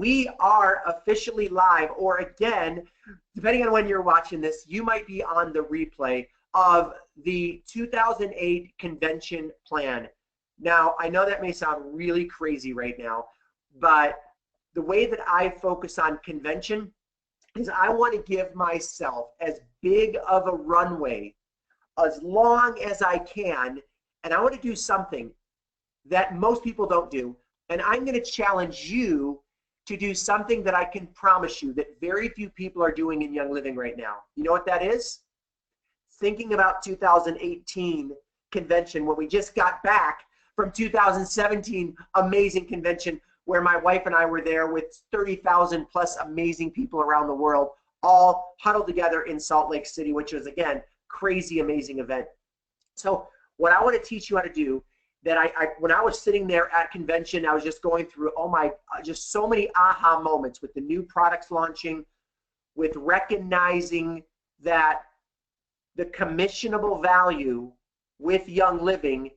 we are officially live, or again, depending on when you're watching this, you might be on the replay of the 2008 convention plan. Now, I know that may sound really crazy right now, but the way that I focus on convention is I want to give myself as big of a runway as long as I can, and I want to do something that most people don't do, and I'm going to challenge you to do something that I can promise you that very few people are doing in Young Living right now. You know what that is? Thinking about 2018 convention when we just got back from 2017 amazing convention where my wife and I were there with 30,000 plus amazing people around the world, all huddled together in Salt Lake City, which was, again, crazy, amazing event. So what I want to teach you how to do, that when I was sitting there at convention, I was just going through, oh my, just so many aha moments with the new products launching, with recognizing that the commissionable value with Young Living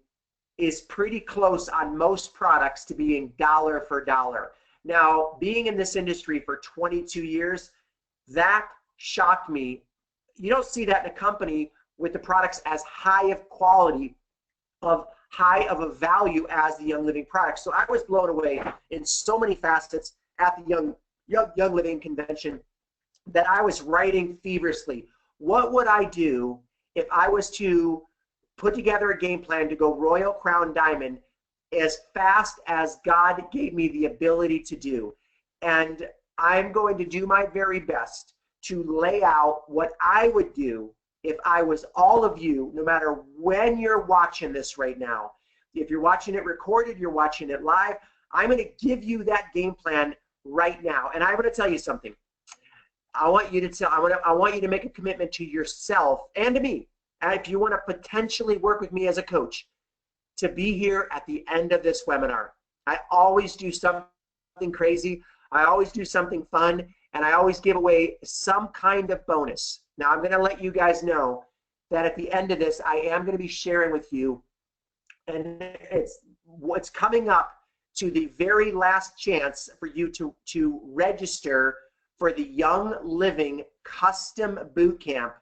is pretty close on most products to being dollar for dollar. Now, being in this industry for 22 years, that shocked me. You don't see that in a company with the products as high of quality, of high of a value as the Young Living products. So I was blown away in so many facets at the Young Living convention that I was writing feverishly. What would I do if I was to put together a game plan to go Royal Crown Diamond as fast as God gave me the ability to do? And I'm going to do my very best to lay out what I would do if I was all of you, no matter when you're watching this right now. If you're watching it recorded, you're watching it live, I'm going to give you that game plan right now. And I'm going to tell you something. I want you to make a commitment to yourself and to me, and if you want to potentially work with me as a coach, to be here at the end of this webinar. I always do something crazy. I always do something fun, and I always give away some kind of bonus. Now, I'm going to let you guys know that at the end of this, I am going to be sharing with you, and it's what's coming up to the very last chance for you to register for the Young Living Custom Bootcamp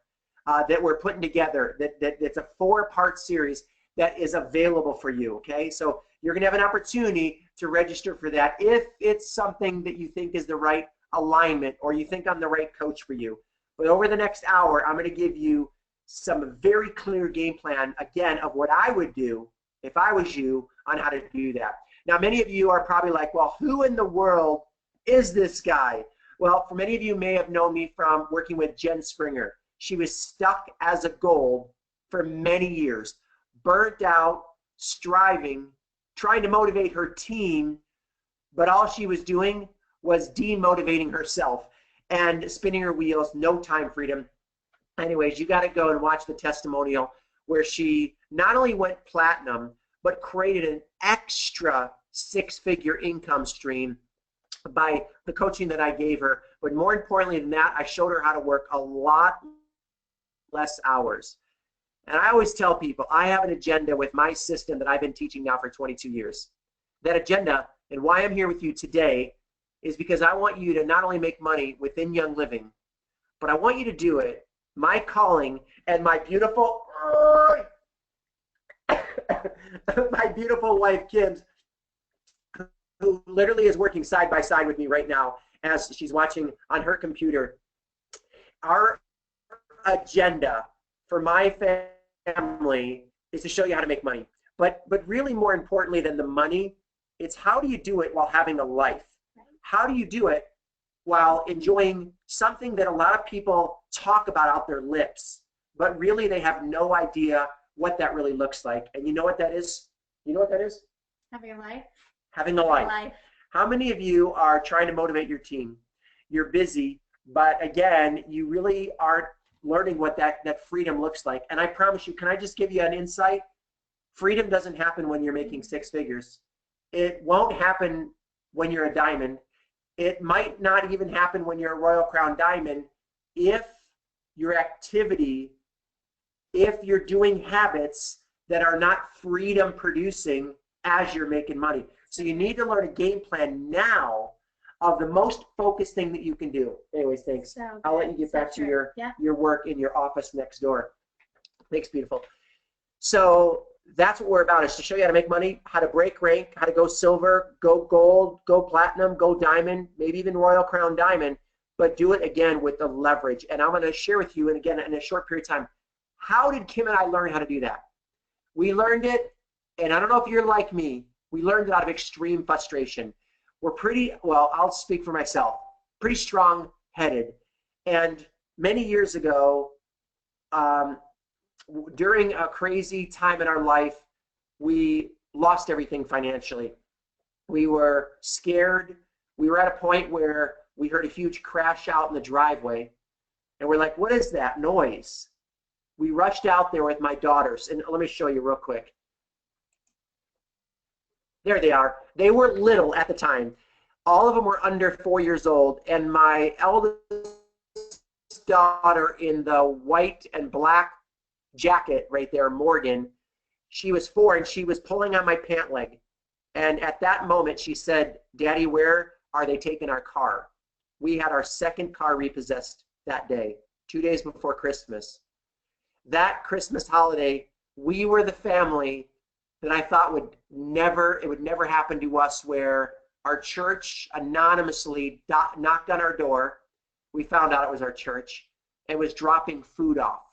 that we're putting together. That's a 4-part series that is available for you, okay? So you're going to have an opportunity to register for that if it's something that you think is the right alignment or you think I'm the right coach for you. But over the next hour, I'm going to give you some very clear game plan, again, of what I would do if I was you on how to do that. Now, many of you are probably like, well, who in the world is this guy? Well, for many of you may have known me from working with Jen Springer. She was stuck as a gold for many years, burnt out, striving, trying to motivate her team, but all she was doing was demotivating herself and spinning her wheels, no time freedom. Anyways, you got to go and watch the testimonial where she not only went platinum, but created an extra 6-figure income stream by the coaching that I gave her. But more importantly than that, I showed her how to work a lot less hours. And I always tell people, I have an agenda with my system that I've been teaching now for 22 years. That agenda, and why I'm here with you today, is because I want you to not only make money within Young Living, but I want you to do it. My calling and my beautiful, my beautiful wife, Kim, who literally is working side by side with me right now as she's watching on her computer. Our agenda for my family is to show you how to make money. But really more importantly than the money, it's how do you do it while having a life? How do you do it while enjoying something that a lot of people talk about out their lips, but really they have no idea what that really looks like? And you know what that is? You know what that is? Having a life. Having a life. How many of you are trying to motivate your team? You're busy, but again, you really aren't learning what that freedom looks like. And I promise you, can I just give you an insight? Freedom doesn't happen when you're making 6 figures. It won't happen when you're a diamond. It might not even happen when you're a Royal Crown Diamond if your activity, if you're doing habits that are not freedom producing as you're making money. So you need to learn a game plan now of the most focused thing that you can do. Anyways, thanks. So I'll let you get back to your work in your office next door. Thanks, beautiful. So that's what we're about, is to show you how to make money, how to break rank, how to go silver, go gold, go platinum, go diamond, maybe even Royal Crown Diamond, but do it again with the leverage. And I'm going to share with you, and again, in a short period of time, how did Kim and I learn how to do that? We learned it, and I don't know if you're like me, we learned it out of extreme frustration. We're pretty, well, I'll speak for myself, pretty strong-headed. And many years ago, during a crazy time in our life, we lost everything financially. We were scared. We were at a point where we heard a huge crash out in the driveway, and we're like, what is that noise? We rushed out there with my daughters, and let me show you real quick. There they are. They were little at the time. All of them were under 4 years old, and my eldest daughter in the white and black jacket right there, Morgan, she was 4, and she was pulling on my pant leg. And at that moment, she said, Daddy, where are they taking our car? We had our second car repossessed that day, 2 days before Christmas. That Christmas holiday, we were the family that I thought it would never happen to us, where our church anonymously knocked on our door. We found out it was our church, and was dropping food off.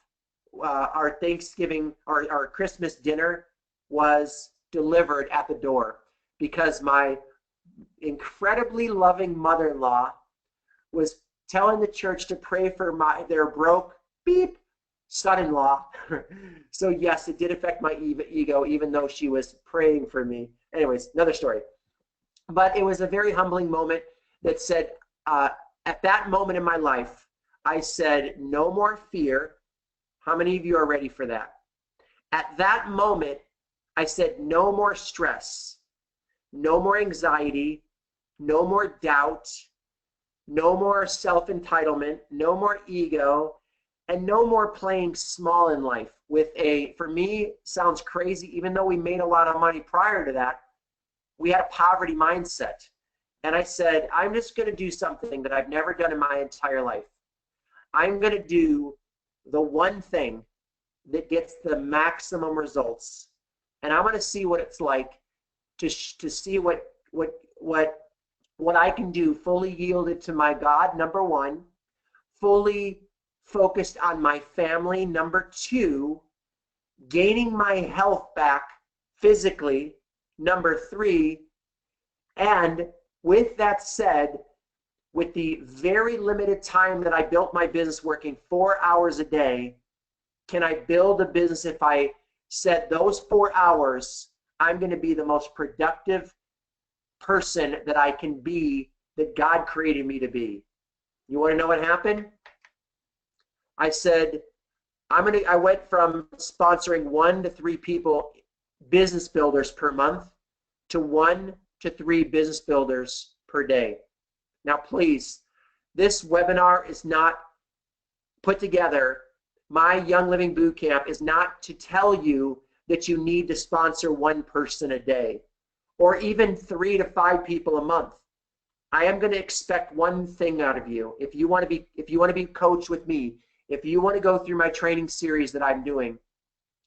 Our Thanksgiving, our Christmas dinner was delivered at the door because my incredibly loving mother-in-law was telling the church to pray for their broke son-in-law. So yes, it did affect my ego, even though she was praying for me. Anyways, another story. But it was a very humbling moment that said, at that moment in my life, I said, no more fear. How many of you are ready for that? At that moment, I said, no more stress, no more anxiety, no more doubt, no more self-entitlement, no more ego, and no more playing small in life with for me, sounds crazy, even though we made a lot of money prior to that, we had a poverty mindset. And I said, I'm just going to do something that I've never done in my entire life. I'm going to do the one thing that gets the maximum results. And I'm going to see what it's like to see what I can do, fully yielded to my God, number one, fully focused on my family, number two, gaining my health back physically, number three, and with that said, with the very limited time that I built my business, working 4 hours a day, can I build a business if I said those 4 hours, I'm going to be the most productive person that I can be, that God created me to be? You want to know what happened? I said, I went from sponsoring 1 to 3 people, business builders per month, to 1 to 3 business builders per day. Now, please, this webinar is not put together. My Young Living Bootcamp is not to tell you that you need to sponsor 1 person a day, or even 3 to 5 people a month. I am going to expect one thing out of you. If you want to be coached with me, if you want to go through my training series that I'm doing,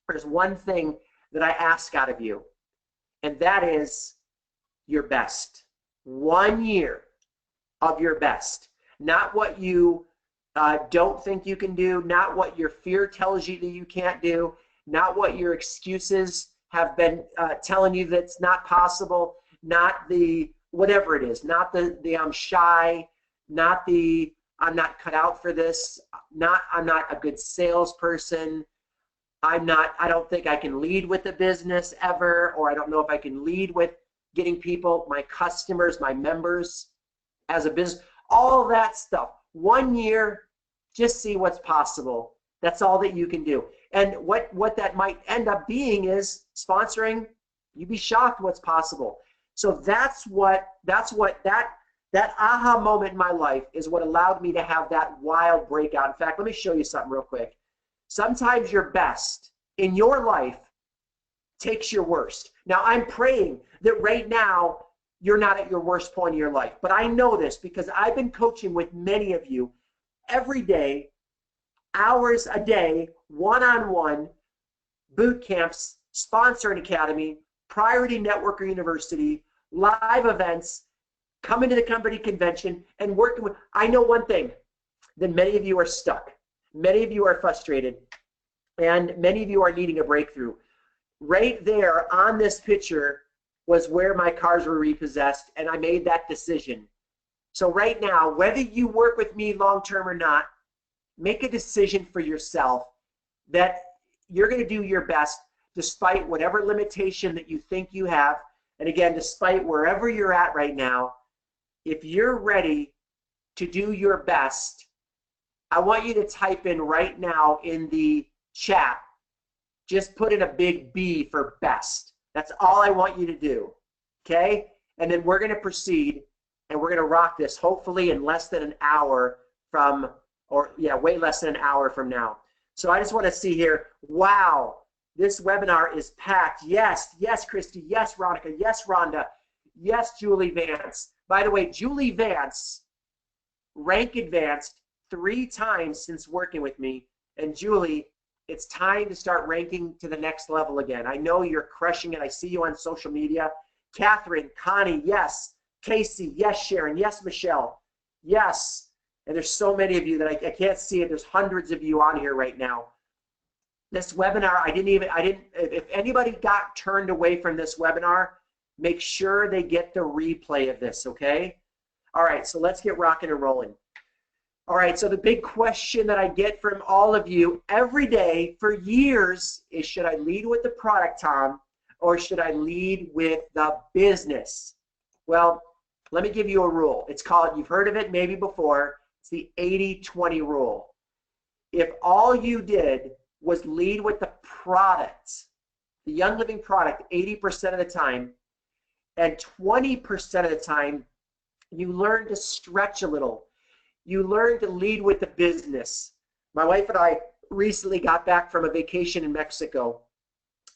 there's one thing that I ask out of you, and that is your best. 1 year of your best. Not what you don't think you can do, not what your fear tells you that you can't do, not what your excuses have been telling you that's not possible, not the whatever it is, not the I'm shy, not the I'm not cut out for this, I'm not a good salesperson, I don't think I can lead with the business ever, or I don't know if I can lead with getting people, my customers, my members as a business, all that stuff. 1 year, just see what's possible. That's all that you can do. And what that might end up being is sponsoring. You'd be shocked what's possible. So that aha moment in my life is what allowed me to have that wild breakout. In fact, let me show you something real quick. Sometimes your best in your life takes your worst. Now, I'm praying that right now you're not at your worst point in your life. But I know this because I've been coaching with many of you every day, hours a day, one-on-one, boot camps, sponsor an academy, Priority Networker University, live events, coming to the company convention and working with. I know one thing, that many of you are stuck. Many of you are frustrated, and many of you are needing a breakthrough. Right there on this picture was where my cars were repossessed, and I made that decision. So right now, whether you work with me long-term or not, make a decision for yourself that you're going to do your best despite whatever limitation that you think you have. And again, despite wherever you're at right now, if you're ready to do your best, I want you to type in right now in the chat, just put in a big B for best. That's all I want you to do, okay? And then we're going to proceed, and we're going to rock this hopefully in less than an hour from, or yeah, way less than an hour from now. So I just want to see here, wow, this webinar is packed. Yes, yes, Christy, yes, Ronica, yes, Rhonda, yes, Julie Vance. By the way, Julie Vance rank advanced 3 times since working with me. And Julie, it's time to start ranking to the next level again. I know you're crushing it. I see you on social media. Catherine, Connie, yes. Casey, yes. Sharon, yes. Michelle, yes. And there's so many of you that I can't see it. There's hundreds of you on here right now. This webinar, if anybody got turned away from this webinar, make sure they get the replay of this, okay? All right, so let's get rocking and rolling. All right, so the big question that I get from all of you every day for years is, should I lead with the product, Tom, or should I lead with the business? Well, let me give you a rule. It's called, you've heard of it maybe before, it's the 80-20 rule. If all you did was lead with the product, the Young Living product, 80% of the time, and 20% of the time, you learn to stretch a little. You learn to lead with the business. My wife and I recently got back from a vacation in Mexico,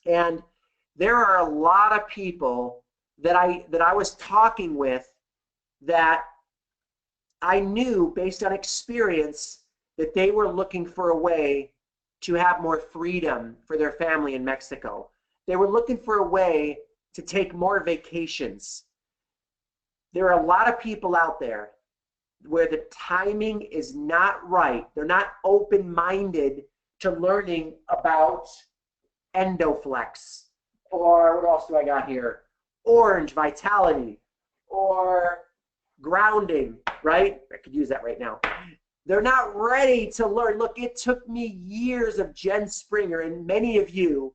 and there are a lot of people that I was talking with that I knew based on experience that they were looking for a way to have more freedom for their family in Mexico. They were looking for a way to take more vacations. There are a lot of people out there where the timing is not right. They're not open-minded to learning about Endoflex, or what else do I got here? Orange Vitality, or grounding, right? I could use that right now. They're not ready to learn. Look, it took me years of Jen Springer and many of you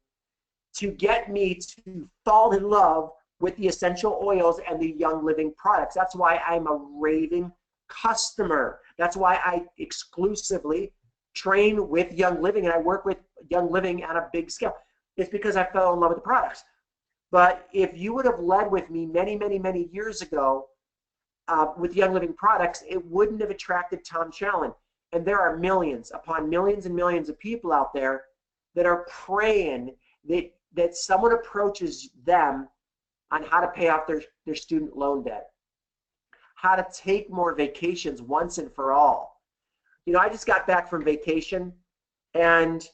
to get me to fall in love with the essential oils and the Young Living products. That's why I'm a raving customer. That's why I exclusively train with Young Living and I work with Young Living on a big scale. It's because I fell in love with the products. But if you would have led with me many, many, many years ago with Young Living products, it wouldn't have attracted Tom Challen. And there are millions upon millions and millions of people out there that are praying that someone approaches them on how to pay off their student loan debt, how to take more vacations once and for all. You know, I just got back from vacation, and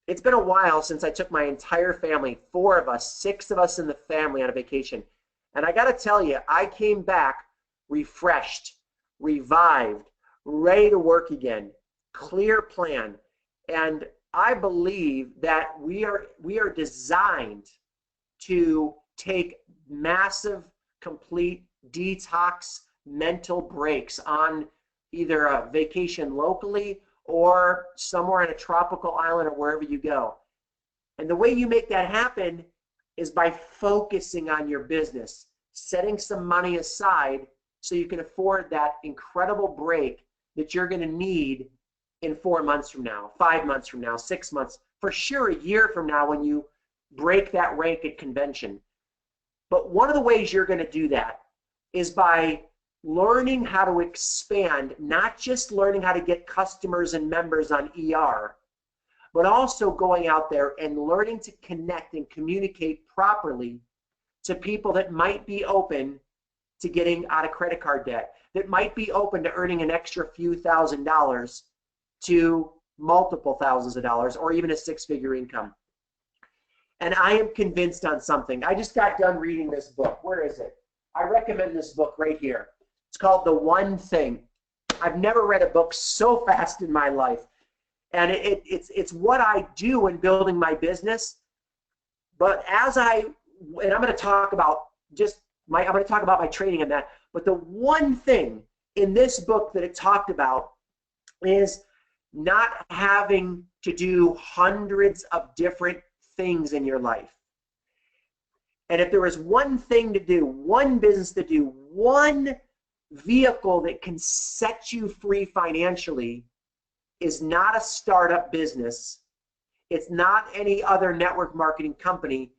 it's been a while since I took my entire family, 4 of us, 6 of us in the family on a vacation. And I got to tell you, I came back refreshed, revived, ready to work again, clear plan. And I believe that we are designed to take massive, complete detox mental breaks on either a vacation locally or somewhere on a tropical island or wherever you go. And the way you make that happen is by focusing on your business, setting some money aside so you can afford that incredible break that you're going to need in 4 months from now, 5 months from now, 6 months, for sure a year from now when you break that rank at convention. But one of the ways you're going to do that is by learning how to expand, not just learning how to get customers and members on ER, but also going out there and learning to connect and communicate properly to people that might be open to getting out of credit card debt, that might be open to earning an extra few $1,000s to multiple thousands of dollars or even a six-figure income. And I am convinced on something. I just got done reading this book. Where is it? I recommend this book right here. It's called The One Thing. I've never read a book so fast in my life. And it's what I do in building my business. But I'm going to talk about I'm going to talk about my training and that. But the one thing in this book that it talked about is not having to do hundreds of different things in your life. And if there is one thing to do, one business to do, one vehicle that can set you free financially, is not a startup business. It's not any other network marketing company.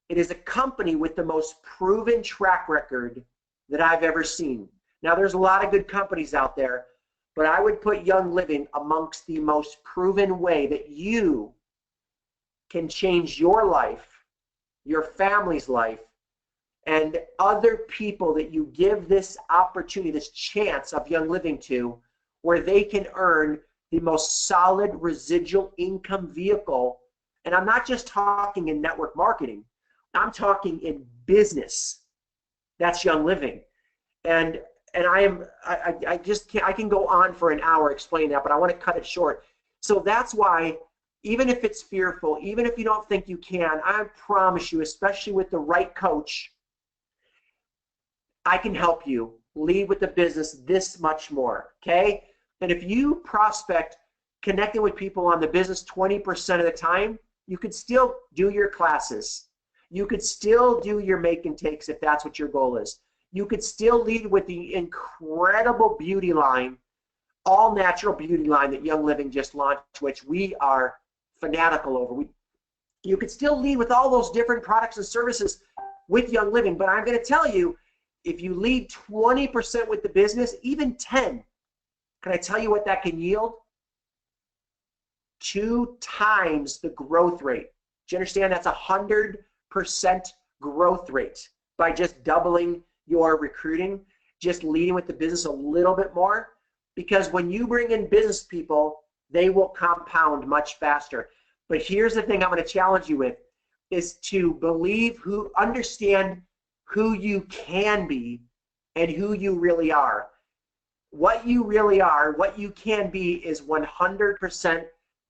It is a company with the most proven track record that I've ever seen. Now, there's a lot of good companies out there, but I would put Young Living amongst the most proven way that you can change your life, your family's life, and other people that you give this opportunity, this chance of Young Living to, where they can earn the most solid residual income vehicle. And I'm not just talking in network marketing. I'm talking in business. That's Young Living. And I just can't, I can go on for an hour explaining that, but I want to cut it short. So that's why, even if it's fearful, even if you don't think you can, I promise you, especially with the right coach, I can help you lead with the business this much more, okay? And if you prospect connecting with people on the business 20% of the time, you could still do your classes. You could still do your make and takes if that's what your goal is. You could still lead with the incredible beauty line, all natural beauty line that Young Living just launched, which we are fanatical over. You could still lead with all those different products and services with Young Living, but I'm going to tell you, if you lead 20% with the business, even 10, can I tell you what that can yield? 2 times the growth rate. Do you understand? That's 100% growth rate by just doubling your recruiting, just leading with the business a little bit more. Because when you bring in business people, they will compound much faster. But here's the thing I'm going to challenge you with, is to understand who you can be and who you really are. What you really are, what you can be, is 100%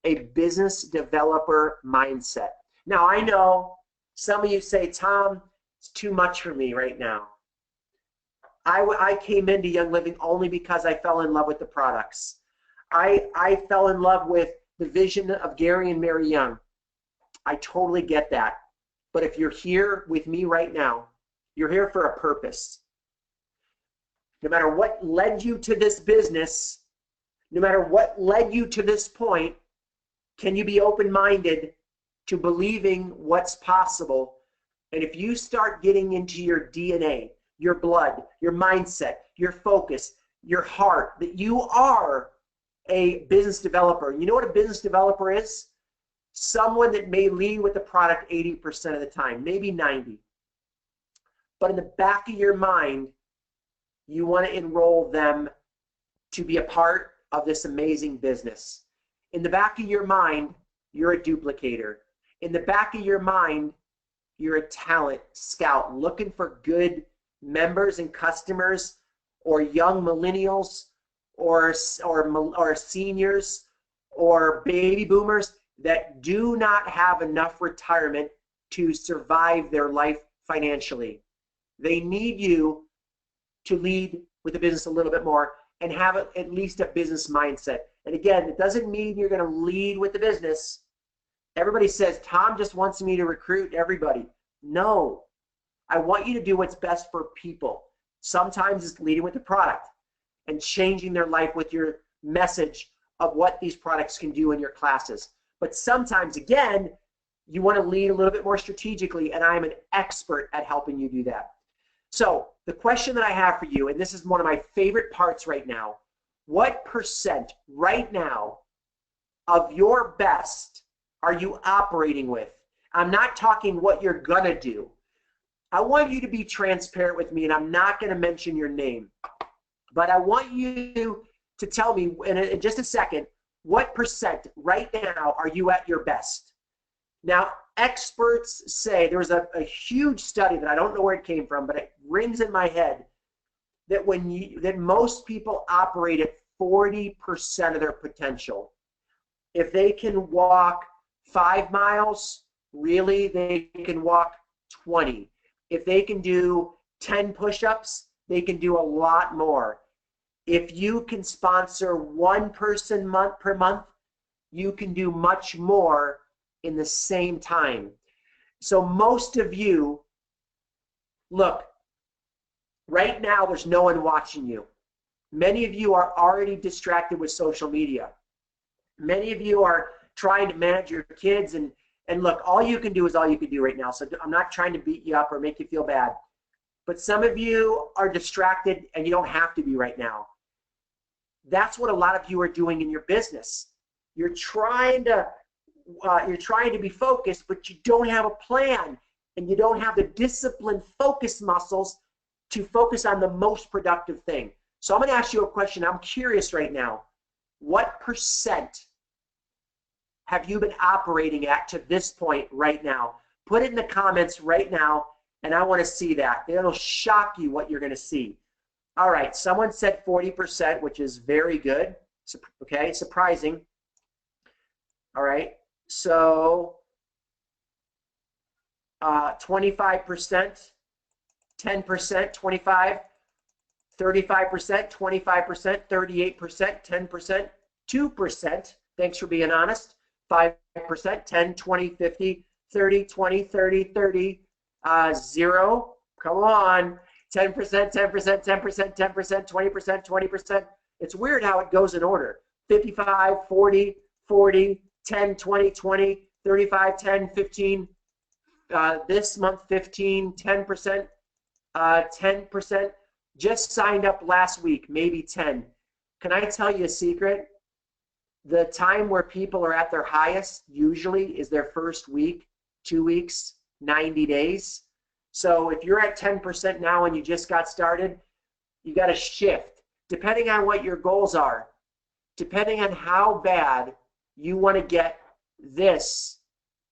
a business developer mindset. Now, I know some of you say, Tom, it's too much for me right now. I came into Young Living only because I fell in love with the products. I fell in love with the vision of Gary and Mary Young. I totally get that. But if you're here with me right now, you're here for a purpose. No matter what led you to this business, no matter what led you to this point, can you be open-minded to believing what's possible? And if you start getting into your DNA, your blood, your mindset, your focus, your heart, that you are a business developer. You know what a business developer is? Someone that may lead with the product 80% of the time, maybe 90%. But in the back of your mind, you want to enroll them to be a part of this amazing business. In the back of your mind, you're a duplicator. In the back of your mind, you're a talent scout looking for good members and customers, or young millennials, or seniors, or baby boomers that do not have enough retirement to survive their life financially. They need you to lead with the business a little bit more and have at least a business mindset. And again, it doesn't mean you're going to lead with the business. Everybody says, Tom just wants me to recruit everybody. No, I want you to do what's best for people. Sometimes it's leading with the product and changing their life with your message of what these products can do in your classes. But sometimes, again, you want to lead a little bit more strategically, and I'm an expert at helping you do that. So the question that I have for you, and this is one of my favorite parts right now, what percent right now of your best are you operating with? I'm not talking what you're gonna do. I want you to be transparent with me, and I'm not going to mention your name, but I want you to tell me in just a second, what percent right now are you at your best? Now, experts say, there was a huge study that I don't know where it came from, but it rings in my head, that that most people operate at 40% of their potential. If they can walk 5 miles, really, they can walk 20. If they can do 10 push-ups, they can do a lot more. If you can sponsor one person per month, you can do much more in the same time. So most of you, look, right now there's no one watching you. Many of you are already distracted with social media. Many of you are trying to manage your kids, and look, all you can do is all you can do right now. So I'm not trying to beat you up or make you feel bad. But some of you are distracted, and you don't have to be right now. That's what a lot of you are doing in your business. You're trying to be focused, but you don't have a plan, and you don't have the disciplined focus muscles to focus on the most productive thing. So I'm going to ask you a question. I'm curious right now. What percent have you been operating at to this point right now? Put it in the comments right now, and I want to see that. It'll shock you what you're going to see. All right, someone said 40%, which is very good. Okay, surprising. All right, so 25%, 10%, 25, 35%, 25%, 38%, 10%, 2%. Thanks for being honest. 5%, 10, 20, 50, 30, 20, 30, 30, 0. Come on. 10%, 10%, 10%, 10%, 20%, 20%. It's weird how it goes in order. 55, 40, 40, 10, 20, 20, 35, 10, 15. This month, 15, 10%, 10%. Just signed up last week, maybe 10. Can I tell you a secret? The time where people are at their highest usually is their first week, 2 weeks, 90 days. So if you're at 10% now and you just got started, you got to shift. Depending on what your goals are, depending on how bad you want to get this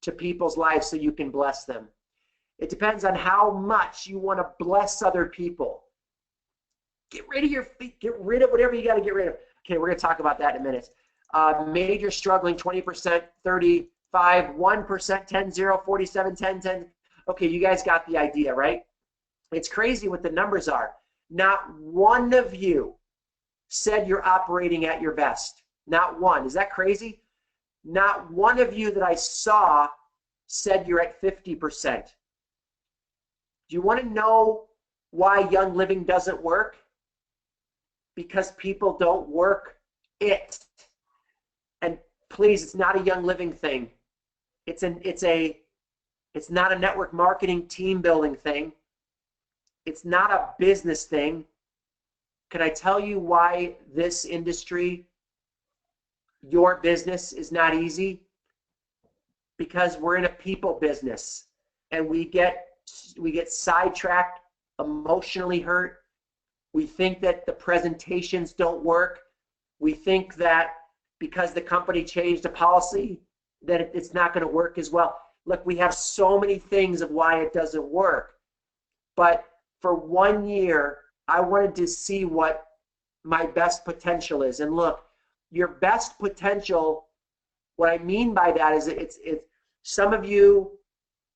to people's lives so you can bless them. It depends on how much you want to bless other people. Get rid of your feet. Get rid of whatever you got to get rid of. Okay, we're going to talk about that in a minute. Major struggling, 20%, 35, 1%, 10, 0, 47, 10, 10. Okay, you guys got the idea, right? It's crazy what the numbers are. Not one of you said you're operating at your best. Not one. Is that crazy? Not one of you that I saw said you're at 50%. Do you want to know why Young Living doesn't work? Because people don't work it. And please, it's not a Young Living thing. It's not a network marketing team building thing. It's not a business thing. Can I tell you why this industry, your business, is not easy? Because we're in a people business, and we get sidetracked, emotionally hurt. We think that the presentations don't work. We think that because the company changed a policy that it's not going to work as well. Look, we have so many things of why it doesn't work. But for 1 year, I wanted to see what my best potential is. And look, your best potential, what I mean by that is it's some of you,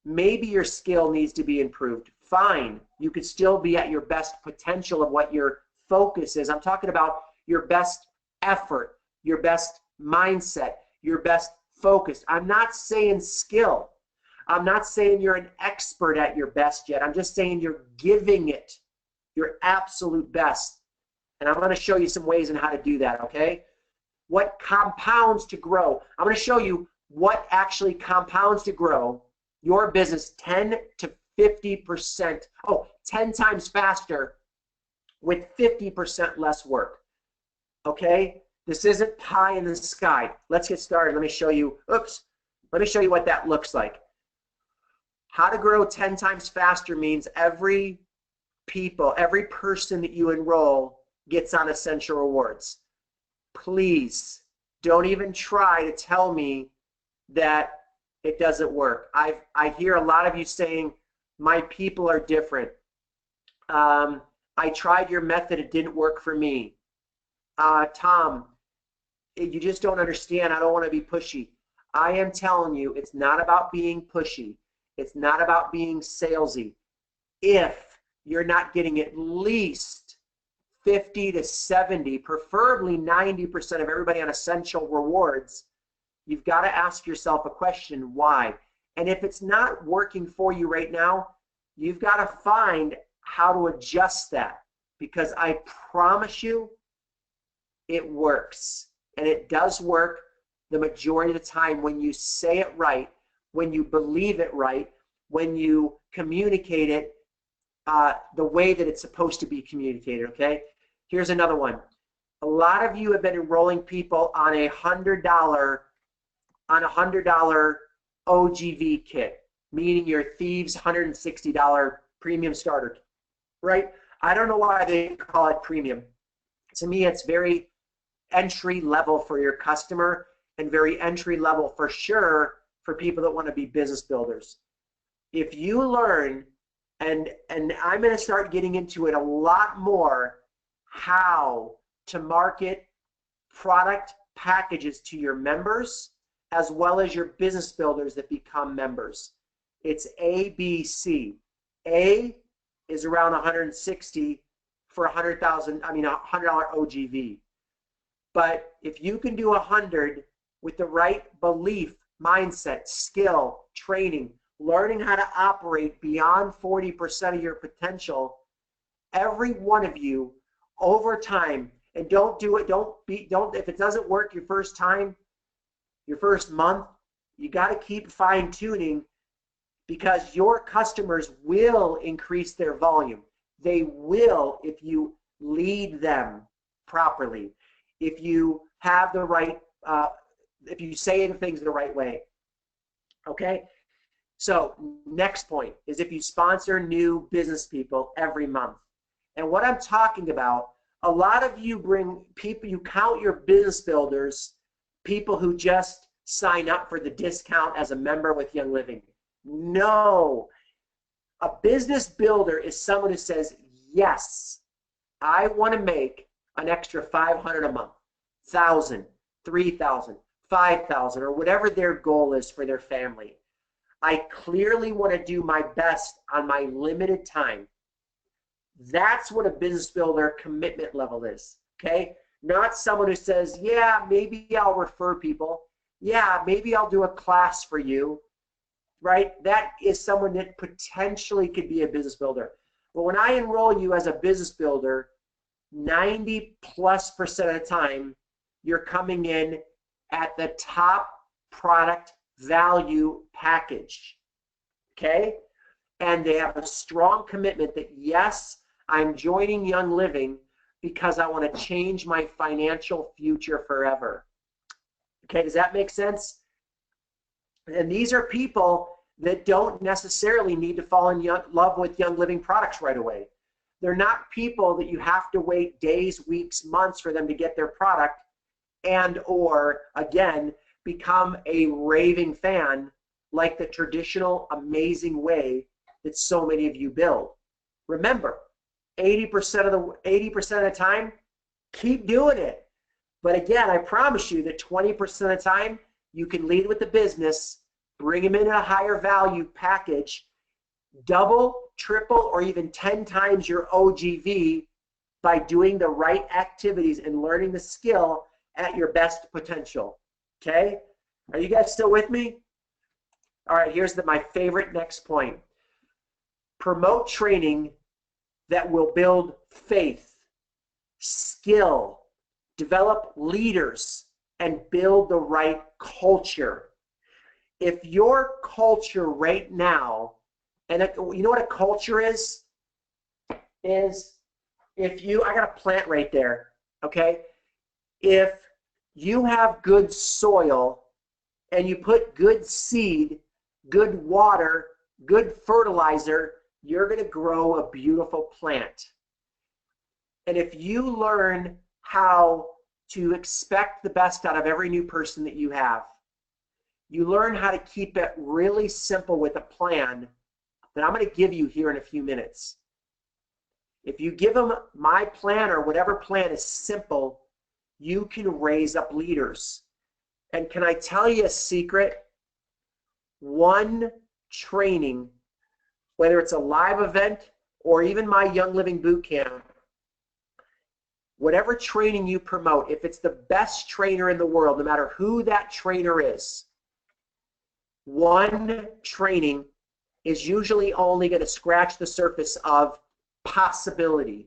maybe your skill needs to be improved. Fine, you could still be at your best potential of what your focus is. I'm talking about your best effort, your best mindset, your best focus. I'm not saying skill. I'm not saying you're an expert at your best yet. I'm just saying you're giving it your absolute best. And I'm going to show you some ways on how to do that, okay? What compounds to grow. I'm going to show you what actually compounds to grow your business 10 to 50%, 10 times faster with 50% less work, okay? This isn't pie in the sky. Let's get started. Let me show you, let me show you what that looks like. How to grow 10 times faster means every person that you enroll gets on Essential Rewards. Please don't even try to tell me that it doesn't work. I hear a lot of you saying, my people are different. I tried your method, it didn't work for me. Tom, you just don't understand. I don't want to be pushy. I am telling you, it's not about being pushy. It's not about being salesy. If you're not getting at least 50 to 70, preferably 90% of everybody on Essential Rewards, you've got to ask yourself a question, why? And if it's not working for you right now, you've got to find how to adjust that, because I promise you it works. And it does work the majority of the time when you say it right, when you believe it right, when you communicate it the way that it's supposed to be communicated, okay? Here's another one. A lot of you have been enrolling people on a $100 OGV kit, meaning your Thieves $160 premium starter kit, right? I don't know why they call it premium. To me, it's very entry level for your customer and very entry level for sure for people that want to be business builders. If you learn, and I'm going to start getting into it a lot more, how to market product packages to your members as well as your business builders that become members. It's ABC. A is around 160 for $100 OGV. But if you can do 100 with the right belief, mindset, skill, training, learning how to operate beyond 40% of your potential, every one of you over time, and don't if it doesn't work your first time, your first month, you got to keep fine tuning, because your customers will increase their volume. They will if you lead them properly, if you have the right, if you say the things the right way. Okay? So next point is if you sponsor new business people every month. And what I'm talking about, a lot of you bring people, you count your business builders, people who just sign up for the discount as a member with Young Living. No. A business builder is someone who says, yes, I want to make an extra 500 a month, 1,000, 3,000, 5,000, or whatever their goal is for their family. I clearly want to do my best on my limited time. That's what a business builder commitment level is, okay? Not someone who says, yeah, maybe I'll refer people. Yeah, maybe I'll do a class for you, right? That is someone that potentially could be a business builder. But when I enroll you as a business builder, 90+% of the time, you're coming in at the top product value package, okay? And they have a strong commitment that, yes, I'm joining Young Living because I want to change my financial future forever. Okay, does that make sense? And these are people that don't necessarily need to fall in love with Young Living products right away. They're not people that you have to wait days, weeks, months for them to get their product and or, again, become a raving fan like the traditional amazing way that so many of you build. Remember, 80% of the time, keep doing it. But again, I promise you that 20% of the time, you can lead with the business, bring them in a higher value package, double, triple, or even 10 times your OGV by doing the right activities and learning the skill at your best potential. Okay? Are you guys still with me? All right, here's my favorite next point. Promote training that will build faith, skill, develop leaders, and build the right culture. If your culture right now, and you know what a culture is? Is if you, I got a plant right there, okay? If you have good soil and you put good seed, good water, good fertilizer, you're going to grow a beautiful plant. And if you learn how to expect the best out of every new person that you have, you learn how to keep it really simple with a plan that I'm going to give you here in a few minutes. If you give them my plan or whatever plan is simple, you can raise up leaders. And can I tell you a secret? One training, whether it's a live event or even my Young Living Boot Camp, whatever training you promote, if it's the best trainer in the world, no matter who that trainer is, one training is usually only going to scratch the surface of possibility,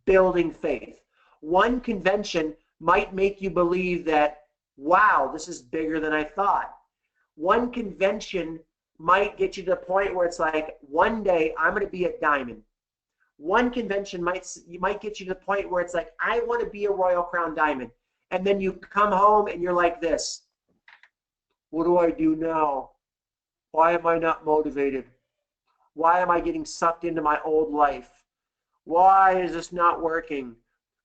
building faith. One convention might make you believe that, wow, this is bigger than I thought. One convention might get you to the point where it's like, one day I'm going to be a diamond. One convention might get you to the point where it's like, I want to be a Royal Crown Diamond. And then you come home and you're like this. What do I do now? Why am I not motivated? Why am I getting sucked into my old life? Why is this not working?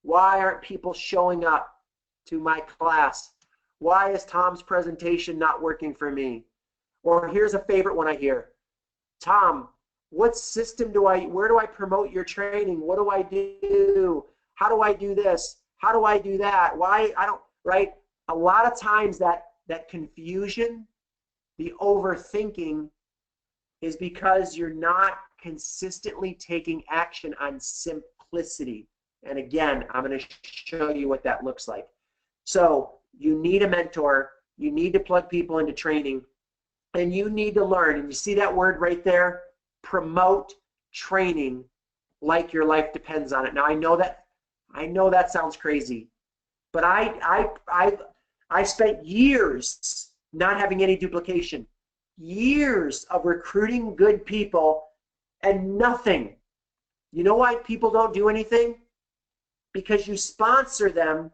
Why aren't people showing up to my class? Why is Tom's presentation not working for me? Or here's a favorite one I hear. Tom, what system where do I promote your training? What do I do? How do I do this? How do I do that? Why I don't, right? A lot of times that confusion, the overthinking, is because you're not consistently taking action on simplicity. And again, I'm going to show you what that looks like. So you need a mentor. You need to plug people into training. And you need to learn. And you see that word right there? Promote training like your life depends on it. Now, I know that sounds crazy. But I spent years not having any duplication. Years of recruiting good people and nothing. You know why people don't do anything? Because you sponsor them,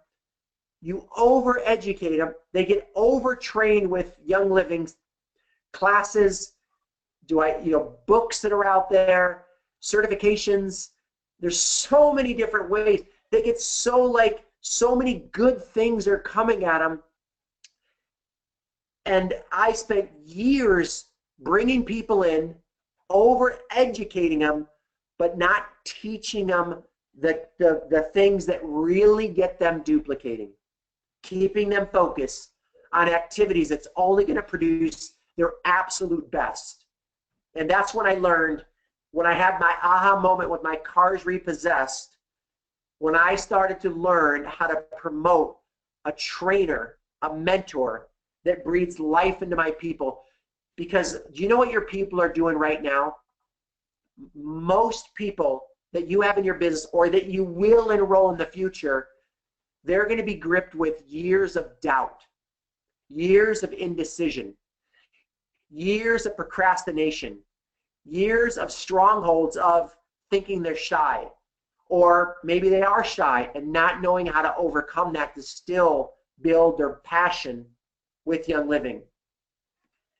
you over-educate them, they get overtrained with Young Living classes, books that are out there, certifications. There's so many different ways. They get so many good things are coming at them. And I spent years bringing people in, over-educating them, but not teaching them the things that really get them duplicating. Keeping them focused on activities that's only going to produce their absolute best. And that's when I learned, when I had my aha moment with my Cars Repossessed, when I started to learn how to promote a trainer, a mentor, that breathes life into my people. Because do you know what your people are doing right now? Most people that you have in your business or that you will enroll in the future, they're going to be gripped with years of doubt, years of indecision, years of procrastination, years of strongholds of thinking they're shy, or maybe they are shy and not knowing how to overcome that to still build their passion with Young Living.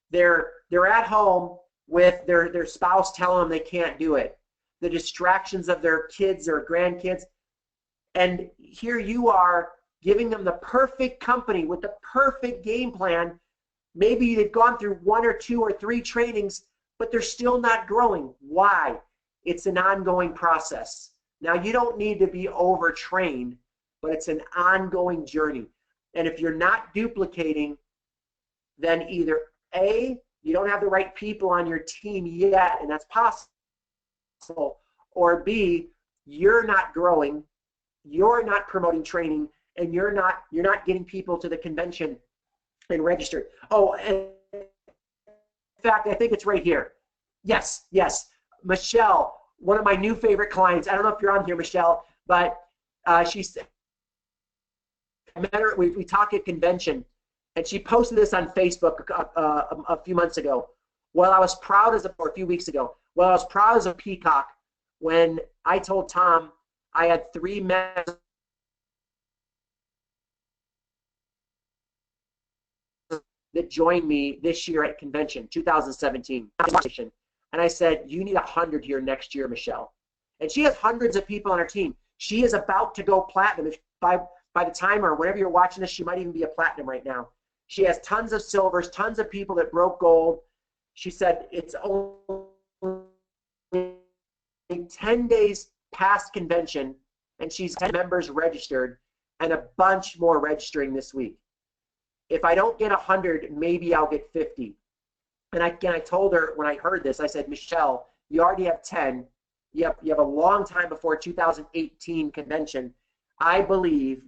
They're at home with their spouse telling them they can't do it, the distractions of their kids or grandkids, and here you are giving them the perfect company with the perfect game plan. Maybe they've gone through 1 or 2 or 3 trainings, but they're still not growing. Why? It's an ongoing process. Now, you don't need to be overtrained, but it's an ongoing journey. And if you're not duplicating, then either A, you don't have the right people on your team yet, and that's possible, or B, you're not growing, you're not promoting training, and you're not getting people to the convention and registered. Oh, and in fact, I think it's right here. Yes, Michelle, one of my new favorite clients. I don't know if you're on here, Michelle, but she's, I met her, we talked at convention, and she posted this on Facebook a few months ago. Well, I was proud or a few weeks ago. Well, I was proud as a peacock when I told Tom I had 3 men that joined me this year at convention, 2017. And I said, you need 100 here next year, Michelle. And she has hundreds of people on her team. She is about to go platinum. If by the time or whenever you're watching this, she might even be a platinum right now. She has tons of silvers, tons of people that broke gold. She said it's only 10 days past convention, and she's 10 members registered and a bunch more registering this week. If I don't get 100, maybe I'll get 50. And I told her when I heard this, I said, Michelle, you already have 10. You have a long time before 2018 convention. I believe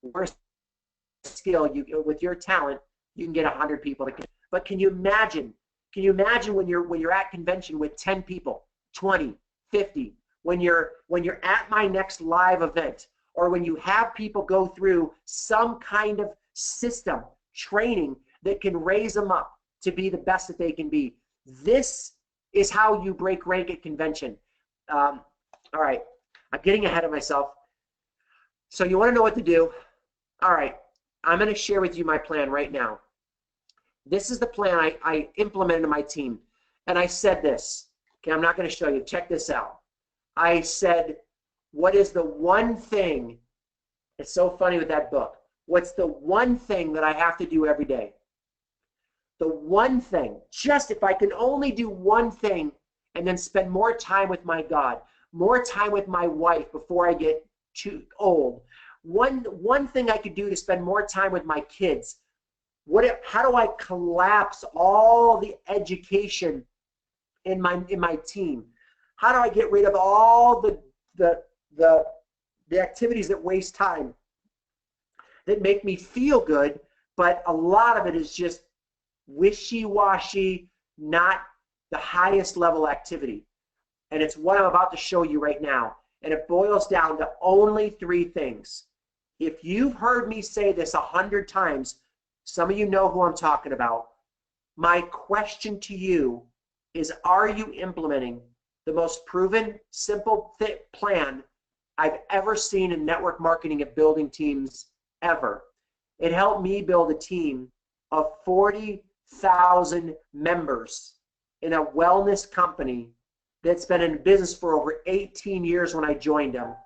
your skill, with your talent, you can get 100 people. But can you imagine? Can you imagine when you're at convention with 10 people, 20, 50? When you're at my next live event, or when you have people go through some kind of system training that can raise them up to be the best that they can be. This is how you break rank at convention. All right, I'm getting ahead of myself. So you want to know what to do? All right, I'm going to share with you my plan right now. This is the plan I implemented in my team. And I said this. Okay, I'm not going to show you. Check this out. I said, what is the one thing? It's so funny with that book. What's the one thing that I have to do every day? The one thing, just if I can only do one thing and then spend more time with my God, more time with my wife before I get too old. One thing I could do to spend more time with my kids. How do I collapse all the education in my team? How do I get rid of all the activities that waste time, that make me feel good, but a lot of it is just wishy-washy, not the highest level activity. And it's what I'm about to show you right now. And it boils down to only 3 things. If you've heard me say this 100 times, some of you know who I'm talking about. My question to you is, are you implementing the most proven, simple plan I've ever seen in network marketing and building teams ever? It helped me build a team of 40,000 members in a wellness company that's been in business for over 18 years when I joined them.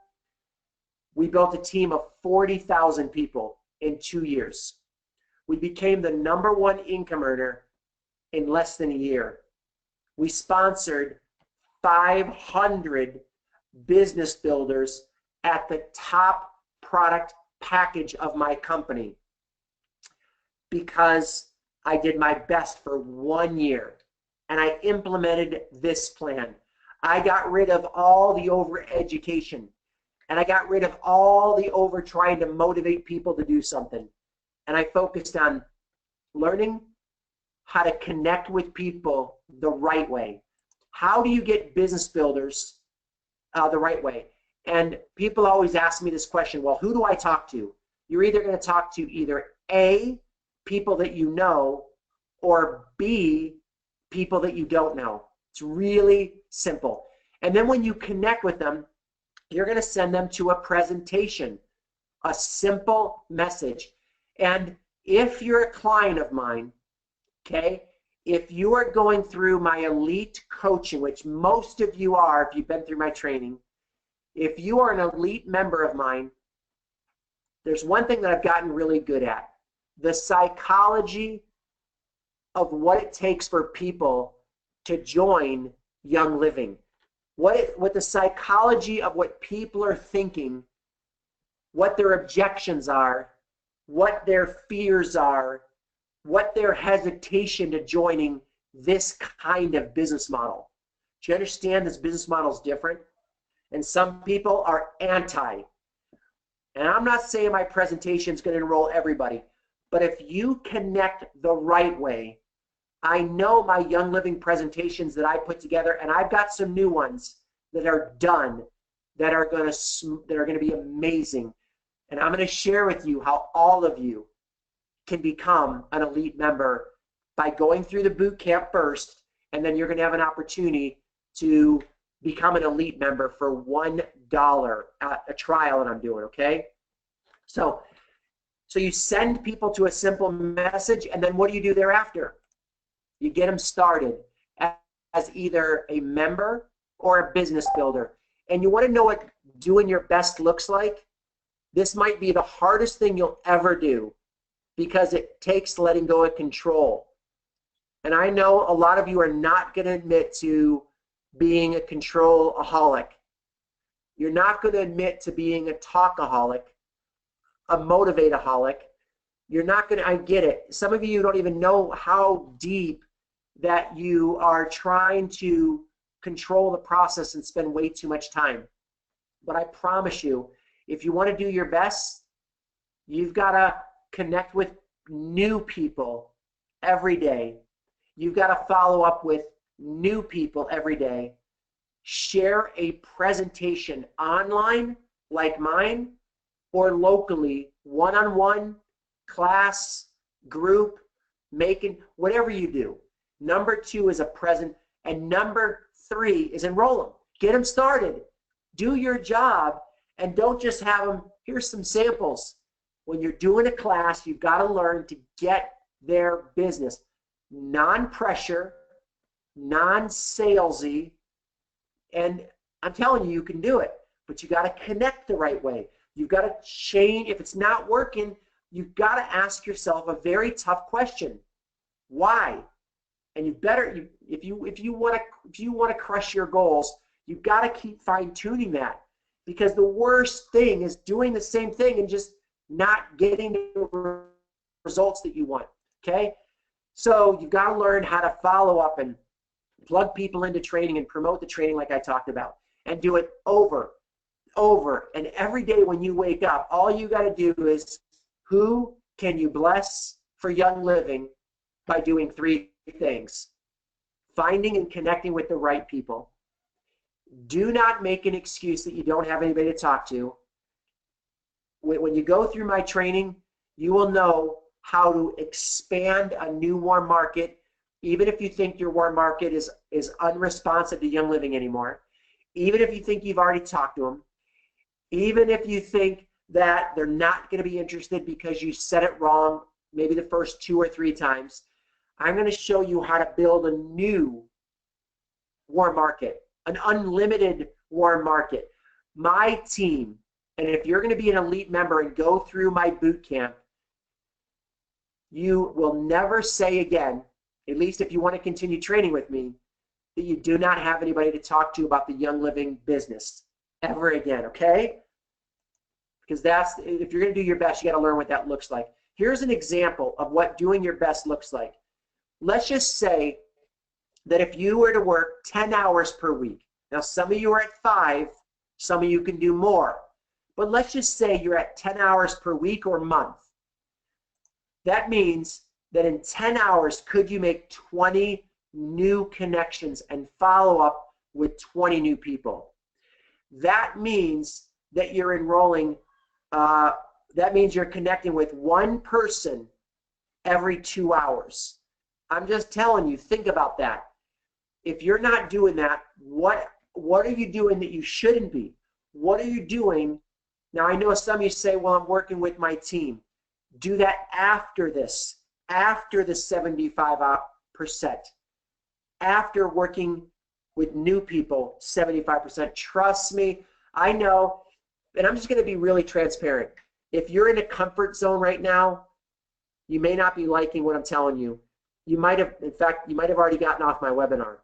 We built a team of 40,000 people in 2 years. We became the #1 income earner in less than a year. We sponsored 500 business builders at the top product package of my company because I did my best for 1 year and I implemented this plan. I got rid of all the over-education and I got rid of all the over trying to motivate people to do something. And I focused on learning how to connect with people the right way. How do you get business builders the right way? And people always ask me this question, well, who do I talk to? You're either going to talk to either A, people that you know, or B, people that you don't know. It's really simple. And then when you connect with them, you're going to send them to a presentation, a simple message. And if you're a client of mine, okay, if you are going through my elite coaching, which most of you are if you've been through my training, if you are an elite member of mine, there's one thing that I've gotten really good at. The psychology of what it takes for people to join Young Living. What the psychology of what people are thinking, what their objections are, what their fears are, what their hesitation to joining this kind of business model. Do you understand this business model is different? And some people are anti. And I'm not saying my presentation is going to enroll everybody, but if you connect the right way, I know my Young Living presentations that I put together, and I've got some new ones that are done that are going to be amazing. And I'm going to share with you how all of you can become an elite member by going through the boot camp first, and then you're going to have an opportunity to become an elite member for $1 at a trial that I'm doing, okay? So you send people to a simple message, and then what do you do thereafter? You get them started. as either a member or a business builder, and you want to know what doing your best looks like, this might be the hardest thing you'll ever do because it takes letting go of control. And I know a lot of you are not going to admit to being a control-aholic. You're not going to admit to being a talkaholic, a motivate-aholic. You're not going to, I get it. Some of you don't even know how deep that you are trying to control the process and spend way too much time. But I promise you, if you want to do your best, you've got to connect with new people every day. You've got to follow up with new people every day. Share a presentation online like mine or locally, one-on-one, class, group, making, whatever you do. Number 2 is a present, and number 3 is enroll them. Get them started. Do your job, and don't just have them, here's some samples. When you're doing a class, you've got to learn to get their business. Non-pressure, non-salesy, and I'm telling you, you can do it, but you got to connect the right way. You've got to change. If it's not working, you've got to ask yourself a very tough question. Why? And you better, if you want to crush your goals, you've got to keep fine-tuning that, because the worst thing is doing the same thing and just not getting the results that you want. Okay? So you've got to learn how to follow up and plug people into training and promote the training like I talked about, and do it over, and every day when you wake up, all you got to do is, who can you bless for Young Living by doing 3 things? Finding and connecting with the right people. Do not make an excuse that you don't have anybody to talk to. When you go through my training, you will know how to expand a new warm market, even if you think your warm market is unresponsive to Young Living anymore, even if you think you've already talked to them, even if you think that they're not going to be interested because you said it wrong maybe the first 2 or 3 times. I'm going to show you how to build a new warm market, an unlimited warm market. My team, and if you're going to be an elite member and go through my boot camp, you will never say again, at least if you want to continue training with me, that you do not have anybody to talk to about the Young Living business ever again, okay? Because that's, if you're going to do your best, you got to learn what that looks like. Here's an example of what doing your best looks like. Let's just say that if you were to work 10 hours per week, now some of you are at 5, some of you can do more, but let's just say you're at 10 hours per week or month. That means that in 10 hours, could you make 20 new connections and follow up with 20 new people? That means that you're enrolling, that means you're connecting with 1 person every 2 hours. I'm just telling you, think about that. If you're not doing that, what are you doing that you shouldn't be? What are you doing? Now, I know some of you say, well, I'm working with my team. Do that after this, after the 75%, after working with new people, 75%. Trust me, I know, and I'm just going to be really transparent. If you're in a comfort zone right now, you may not be liking what I'm telling you. You might have, in fact, you might have already gotten off my webinar.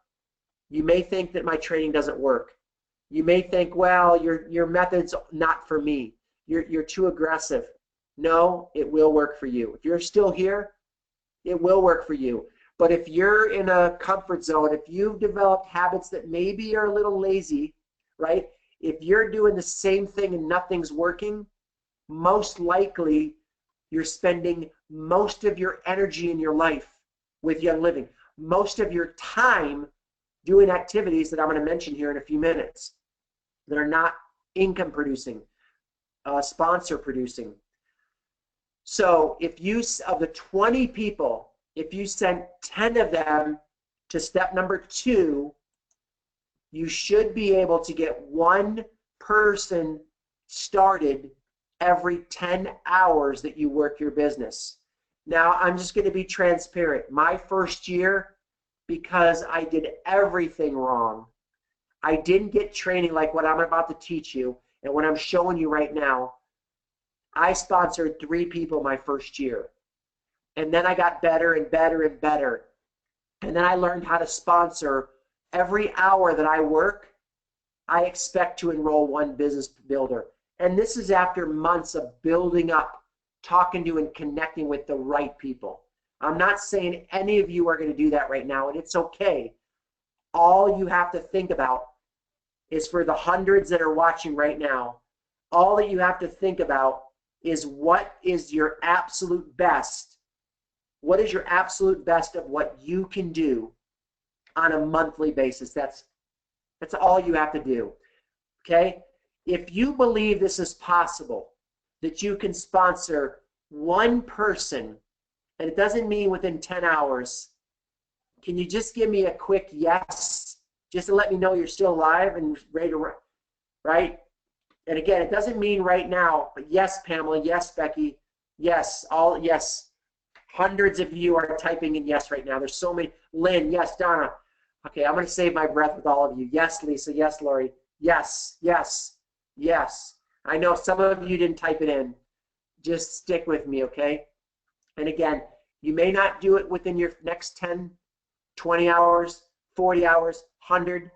You may think that my training doesn't work. You may think, well, your method's not for me. You're too aggressive. No, it will work for you. If you're still here, it will work for you. But if you're in a comfort zone, if you've developed habits that maybe are a little lazy, right? If you're doing the same thing and nothing's working, most likely you're spending most of your energy in your life with Young Living, most of your time doing activities that I'm going to mention here in a few minutes that are not income producing, sponsor producing. So if you, of the 20 people, if you send 10 of them to step number 2, you should be able to get 1 person started every 10 hours that you work your business. Now, I'm just going to be transparent. My first year, because I did everything wrong. I didn't get training like what I'm about to teach you and what I'm showing you right now. I sponsored 3 people my first year. And then I got better and better and better. And then I learned how to sponsor every hour that I work. I expect to enroll 1 business builder. And this is after months of building up, talking to and connecting with the right people. I'm not saying any of you are going to do that right now, and it's okay. All you have to think about is for the hundreds that are watching right now, all that you have to think about is what is your absolute best. What is your absolute best of what you can do on a monthly basis? That's all you have to do. Okay? If you believe this is possible, that you can sponsor 1 person, and it doesn't mean within 10 hours, can you just give me a quick yes, just to let me know you're still alive and ready to, right? And again, it doesn't mean right now, but yes, Pamela, yes, Becky, yes, all, yes. Hundreds of you are typing in yes right now. There's so many. Lynn, yes, Donna. Okay, I'm going to save my breath with all of you. Yes, Lisa, yes, Lori, yes, yes, yes. I know some of you didn't type it in. Just stick with me, okay? And again, you may not do it within your next 10, 20 hours, 40 hours, 100,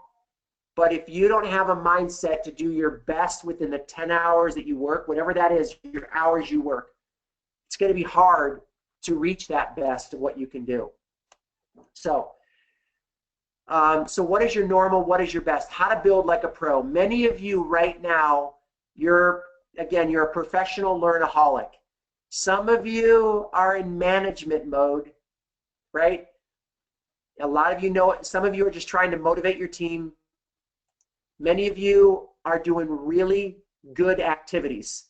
but if you don't have a mindset to do your best within the 10 hours that you work, whatever that is, your hours you work, it's going to be hard to reach that best of what you can do. So what is your normal? What is your best? How to build like a pro. Many of you right now, you're a professional learnaholic. Some of you are in management mode, right? A lot of you know it. Some of you are just trying to motivate your team. Many of you are doing really good activities.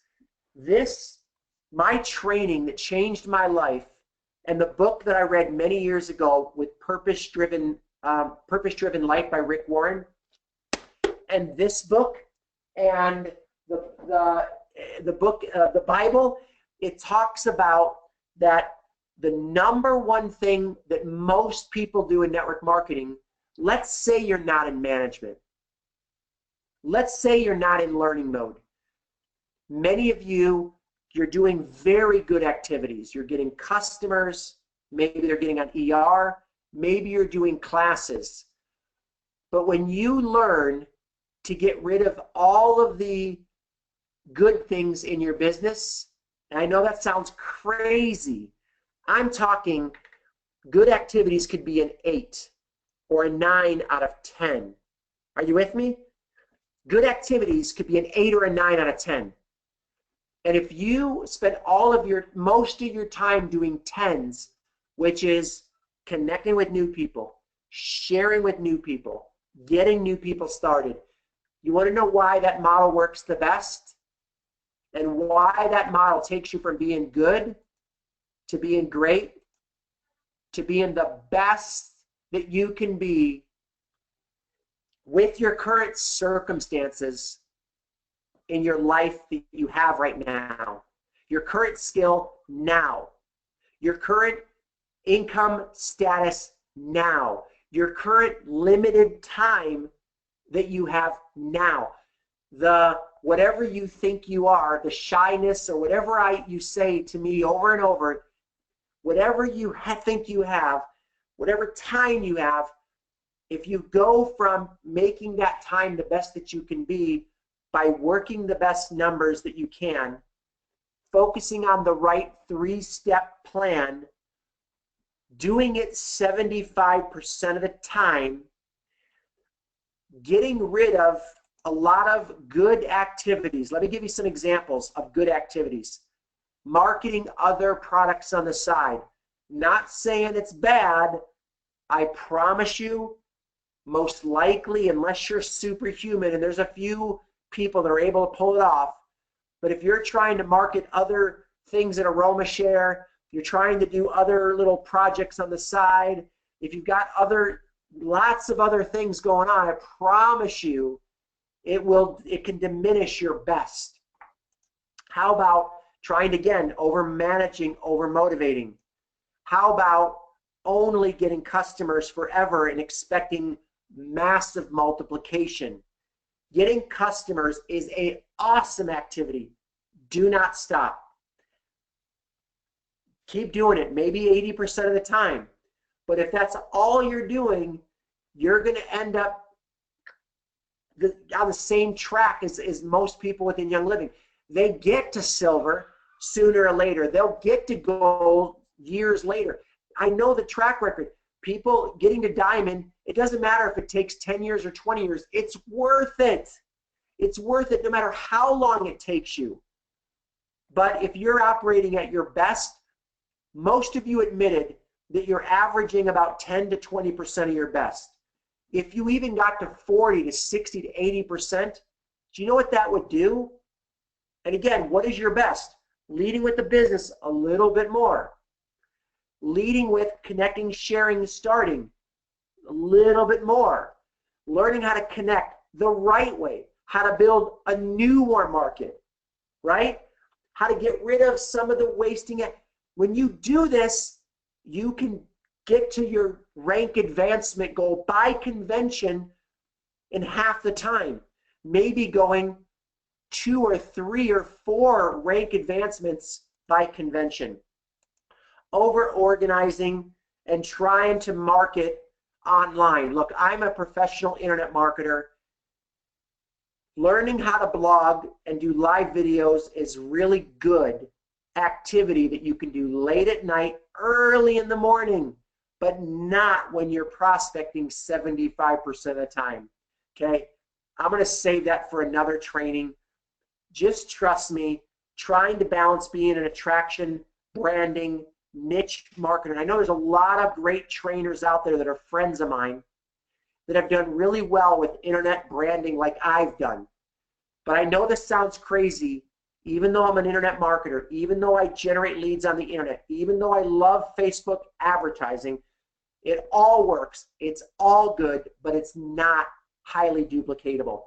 My training that changed my life, and the book that I read many years ago with Purpose-Driven Life by Rick Warren, and this book and the book, the Bible, it talks about that the number one thing that most people do in network marketing, let's say you're not in management. Let's say you're not in learning mode. Many of you, you're doing very good activities. You're getting customers. Maybe they're getting on ER. Maybe you're doing classes. But when you learn to get rid of all of the good things in your business, and I know that sounds crazy. I'm talking good activities could be an 8 or a 9 out of 10. Are you with me? Good activities could be an 8 or a 9 out of 10. And if you spend most of your time doing 10s, which is connecting with new people, sharing with new people, getting new people started, you want to know why that model works the best and why that model takes you from being good to being great to being the best that you can be with your current circumstances in your life that you have right now, your current skill now, your current income status now, your current limited time that you have now, whatever you think you are, the shyness or whatever you say to me over and over, whatever you think you have, whatever time you have, if you go from making that time the best that you can be by working the best numbers that you can, focusing on the right 3-step plan, doing it 75% of the time, getting rid of a lot of good activities. Let me give you some examples of good activities. Marketing other products on the side. Not saying it's bad. I promise you, most likely, unless you're superhuman, and there's a few people that are able to pull it off, but if you're trying to market other things at AromaShare, you're trying to do other little projects on the side, if you've got lots of other things going on, I promise you it can diminish your best. How about trying to, again, over managing, over motivating? How about only getting customers forever and expecting massive multiplication. Getting customers is an awesome activity. Do not stop. Keep doing it, maybe 80% of the time. But if that's all you're doing, you're going to end up on the same track as most people within Young Living. They get to silver sooner or later. They'll get to gold years later. I know the track record. People getting to diamond, it doesn't matter if it takes 10 years or 20 years. It's worth it. It's worth it no matter how long it takes you. But if you're operating at your best, most of you admitted that you're averaging about 10 to 20% of your best. If you even got to 40 to 60 to 80%, do you know what that would do? And again, what is your best? Leading with the business a little bit more. Leading with connecting, sharing, starting a little bit more. Learning how to connect the right way. How to build a new warm market, right? How to get rid of some of the wasting. When you do this, you can get to your rank advancement goal by convention in half the time. Maybe going 2 or 3 or 4 rank advancements by convention. Over organizing and trying to market online. Look, I'm a professional internet marketer. Learning how to blog and do live videos is really good activity that you can do late at night, early in the morning, but not when you're prospecting 75% of the time. Okay? I'm going to save that for another training. Just trust me, trying to balance being an attraction, branding, niche marketer. I know there's a lot of great trainers out there that are friends of mine that have done really well with internet branding like I've done. But I know this sounds crazy, even though I'm an internet marketer, even though I generate leads on the internet, even though I love Facebook advertising, it all works. It's all good, but it's not highly duplicatable.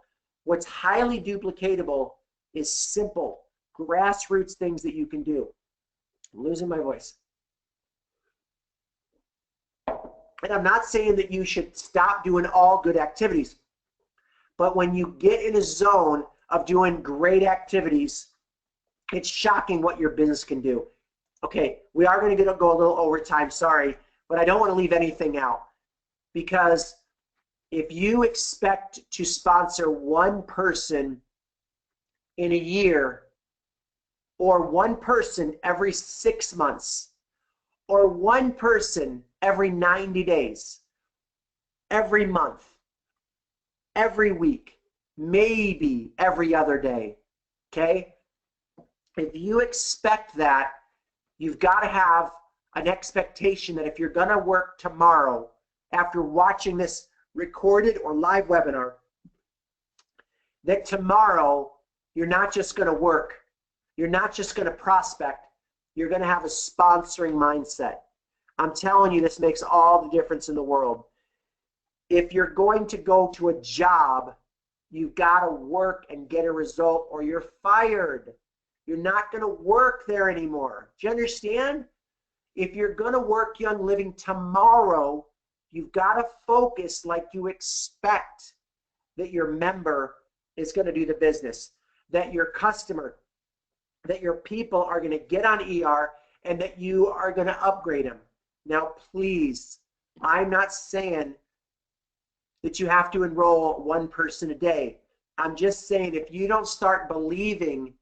What's highly duplicatable is simple, grassroots things that you can do. I'm losing my voice. And I'm not saying that you should stop doing all good activities, but when you get in a zone of doing great activities, it's shocking what your business can do. Okay, we are going to go a little over time, sorry, but I don't want to leave anything out, because if you expect to sponsor one person in a year, or one person every 6 months, or one person every 90 days, every month, every week, maybe every other day, okay? If you expect that, you've got to have an expectation that if you're going to work tomorrow after watching this recorded or live webinar, that tomorrow you're not just going to work, you're not just going to prospect, you're going to have a sponsoring mindset. I'm telling you, this makes all the difference in the world. If you're going to go to a job, you've got to work and get a result or you're fired. You're not going to work there anymore. Do you understand? If you're going to work Young Living tomorrow, you've got to focus like you expect that your member is going to do the business, that your customer, that your people are going to get on ER, and that you are going to upgrade them. Now, please, I'm not saying that you have to enroll one person a day. I'm just saying if you don't start believing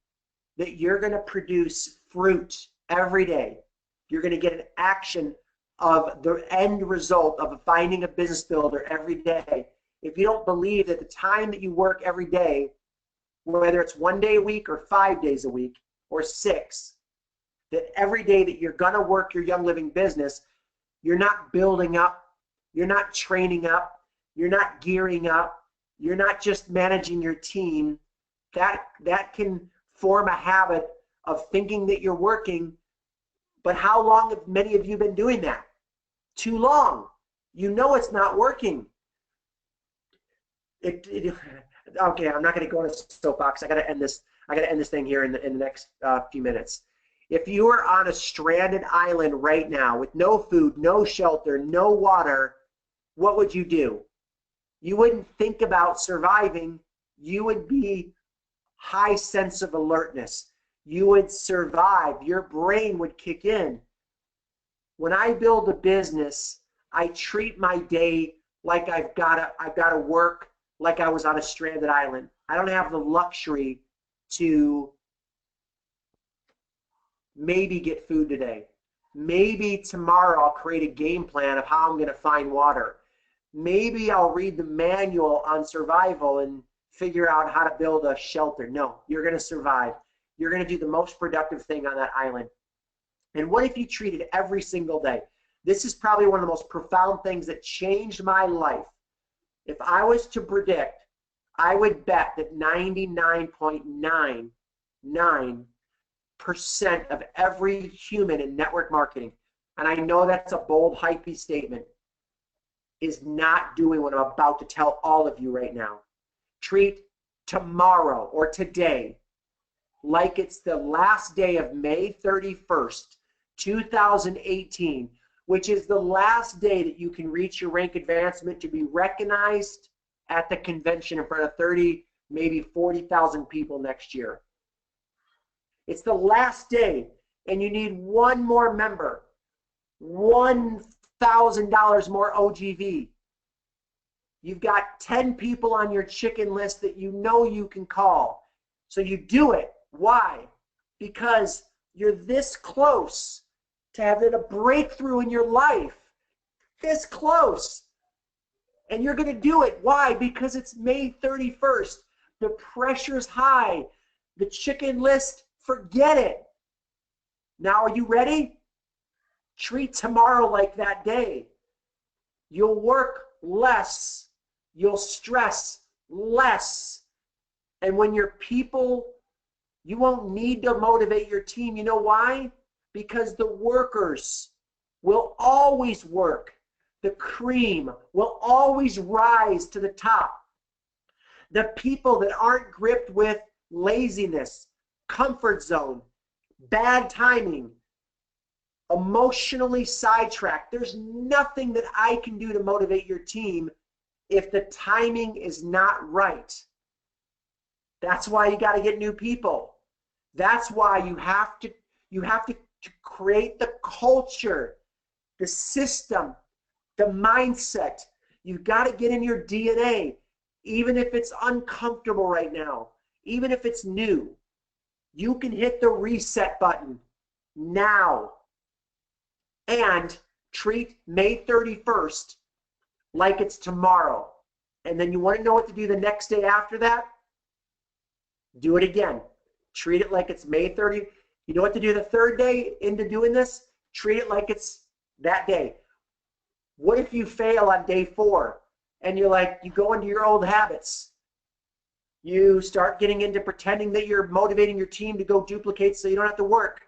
that you're going to produce fruit every day, you're going to get an action of the end result of finding a business builder every day. If you don't believe that the time that you work every day, whether it's 1 day a week or 5 days a week or 6, that every day that you're going to work your Young Living business, you're not building up, you're not training up, you're not gearing up, you're not just managing your team, that can form a habit of thinking that you're working. But how long have many of you been doing that? Too long. You know it's not working. Okay, I'm not going to go on a soapbox. I got to end this. I got to end this thing here in the next few minutes. If you were on a stranded island right now with no food, no shelter, no water, what would you do? You wouldn't think about surviving. You would be high sense of alertness. You would survive. Your brain would kick in. When I build a business, I treat my day like I've got to work like I was on a stranded island. I don't have the luxury to maybe get food today. Maybe tomorrow I'll create a game plan of how I'm going to find water. Maybe I'll read the manual on survival and figure out how to build a shelter. No, you're going to survive. You're going to do the most productive thing on that island. And what if you treated every single day? This is probably one of the most profound things that changed my life. If I was to predict, I would bet that 99.99% of every human in network marketing, and I know that's a bold, hypey statement, is not doing what I'm about to tell all of you right now. Treat tomorrow or today like it's the last day of May 31st, 2018, which is the last day that you can reach your rank advancement to be recognized at the convention in front of 30, maybe 40,000 people next year. It's the last day, and you need one more member, $1,000 more OGV. You've got 10 people on your chicken list that you know you can call. So you do it. Why? Because you're this close to having a breakthrough in your life. This close. And you're going to do it. Why? Because it's May 31st. The pressure's high. The chicken list, forget it. Now, are you ready? Treat tomorrow like that day. You'll work less. You'll stress less. And when your people, you won't need to motivate your team. You know why? Because the workers will always work. The cream will always rise to the top. The people that aren't gripped with laziness, comfort zone, bad timing, emotionally sidetracked, there's nothing that I can do to motivate your team if the timing is not right. That's why you got to get new people. That's why you have to create the culture, the system, the mindset. You've got to get in your DNA, even if it's uncomfortable right now, even if it's new. You can hit the reset button now and treat May 31st like it's tomorrow. And then you want to know what to do the next day after that? Do it again. Treat it like it's May 30th. You know what to do the third day into doing this? Treat it like it's that day. What if you fail on day 4 and you're like, you go into your old habits? You start getting into pretending that you're motivating your team to go duplicate so you don't have to work.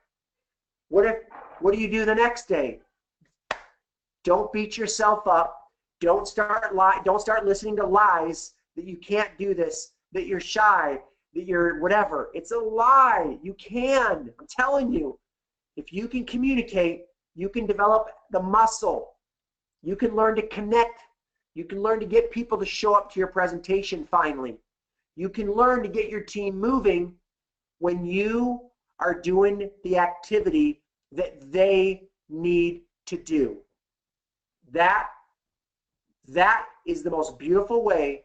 What do you do the next day? Don't beat yourself up. Don't start listening to lies that you can't do this, that you're shy, that you're whatever. It's a lie. You can. I'm telling you. If you can communicate, you can develop the muscle. You can learn to connect. You can learn to get people to show up to your presentation finally. You can learn to get your team moving when you are doing the activity that they need to do. That is the most beautiful way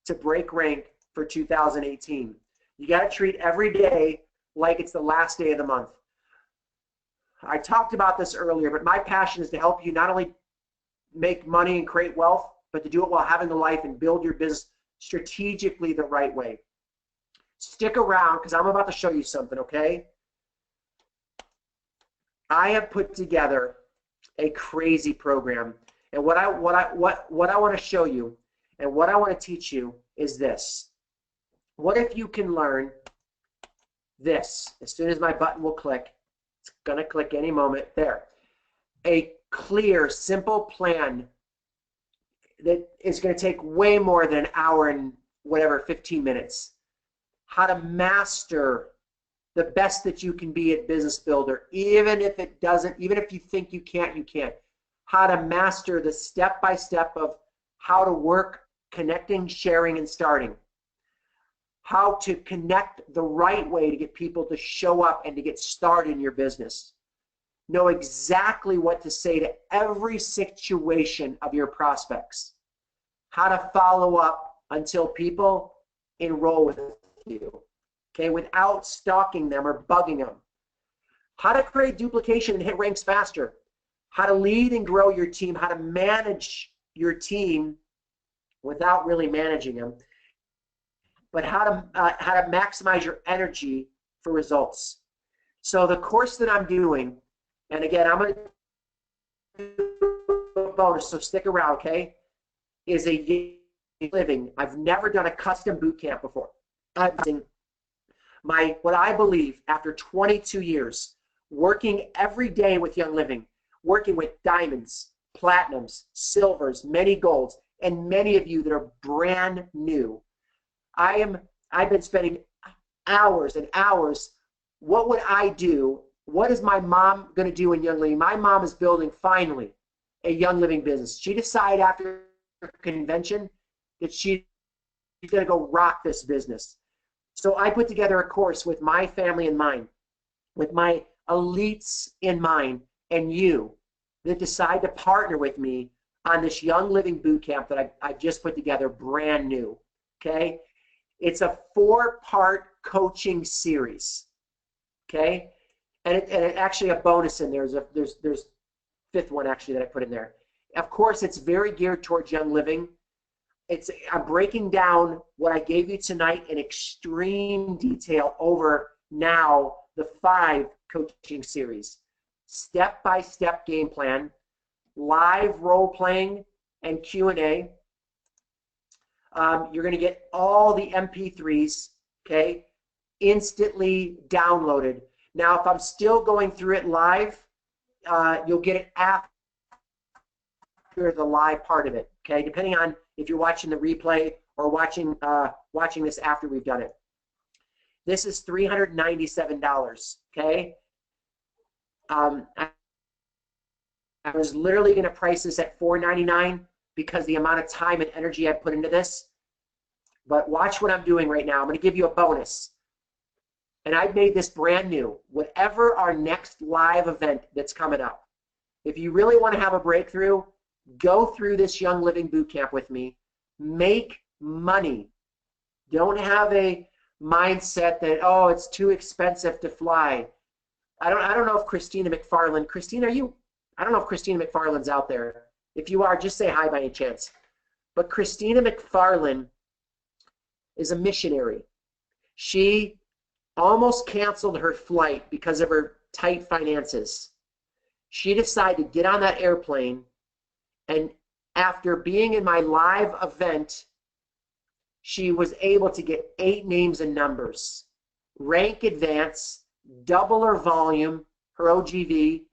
to break rank for 2018. You got to treat every day like it's the last day of the month. I talked about this earlier, but my passion is to help you not only make money and create wealth, but to do it while having a life and build your business strategically the right way. Stick around because I'm about to show you something, okay? I have put together a crazy program, and what I want to show you and what I want to teach you is this. What if you can learn this? As soon as my button will click, it's going to click any moment there. A clear, simple plan that is going to take way more than an hour and whatever, 15 minutes. How to master the best that you can be at Business Builder, even if it doesn't, even if you think you can't, you can't. How to master the step-by-step of how to work, connecting, sharing, and starting. How to connect the right way to get people to show up and to get started in your business. Know exactly what to say to every situation of your prospects. How to follow up until people enroll with you, okay, without stalking them or bugging them. How to create duplication and hit ranks faster. How to lead and grow your team. How to manage your team without really managing them. But how to maximize your energy for results. So the course that I'm doing, and again, I'm going to do a bonus, so stick around, okay, is a living. I've never done a custom boot camp before. What I believe, after 22 years, working every day with Young Living, working with diamonds, platinums, silvers, many golds, and many of you that are brand new. I've been spending hours and hours. What would I do? What is my mom going to do in Young Living? My mom is building, finally, a Young Living business. She decided after convention that she's going to go rock this business. So I put together a course with my family in mind, with my elites in mind, and you that decide to partner with me on this Young Living boot camp that I've just put together, brand new, okay? It's a 4-part coaching series, okay? And it actually a bonus in there. There's 5th one actually that I put in there. Of course, it's very geared towards Young Living. I'm breaking down what I gave you tonight in extreme detail over now the 5 coaching series. Step-by-step game plan, live role-playing and Q&A. You're going to get all the MP3s, okay, instantly downloaded. Now, if I'm still going through it live, you'll get it after the live part of it, okay, depending on if you're watching the replay or watching this after we've done it. This is $397, okay? I was literally going to price this at $499 because the amount of time and energy I put into this. But watch what I'm doing right now. I'm going to give you a bonus. And I've made this brand new. Whatever our next live event that's coming up, if you really want to have a breakthrough, go through this Young Living Bootcamp with me. Make money. Don't have a mindset that, oh, it's too expensive to fly. I don't know if Christina McFarland, I don't know if Christina McFarland's out there. If you are, just say hi by any chance. But Christina McFarland is a missionary. She almost canceled her flight because of her tight finances. She decided to get on that airplane, and after being in my live event, she was able to get 8 names and numbers, rank advance, double her volume, her OGV.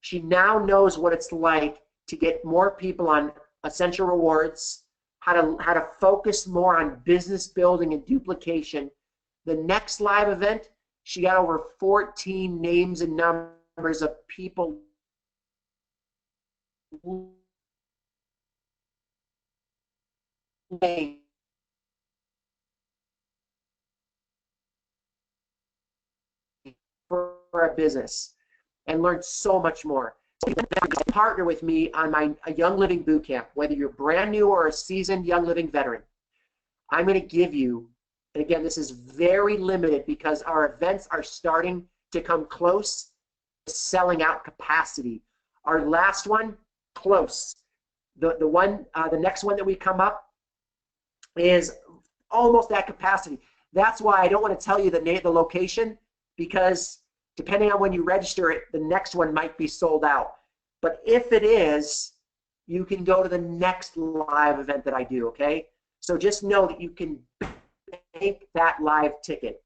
She now knows what it's like to get more people on Essential Rewards, how to focus more on business building and duplication. The next live event, she got over 14 names and numbers of people for a business and learned so much more. So partner with me on a Young Living Bootcamp, whether you're brand new or a seasoned Young Living veteran. I'm going to give you, and again, this is very limited because our events are starting to come close to selling out capacity. Our last one, close. The next one that we come up is almost at capacity. That's why I don't want to tell you the location, because depending on when you register it, the next one might be sold out. But if it is, you can go to the next live event that I do, okay? So just know that you can make that live ticket.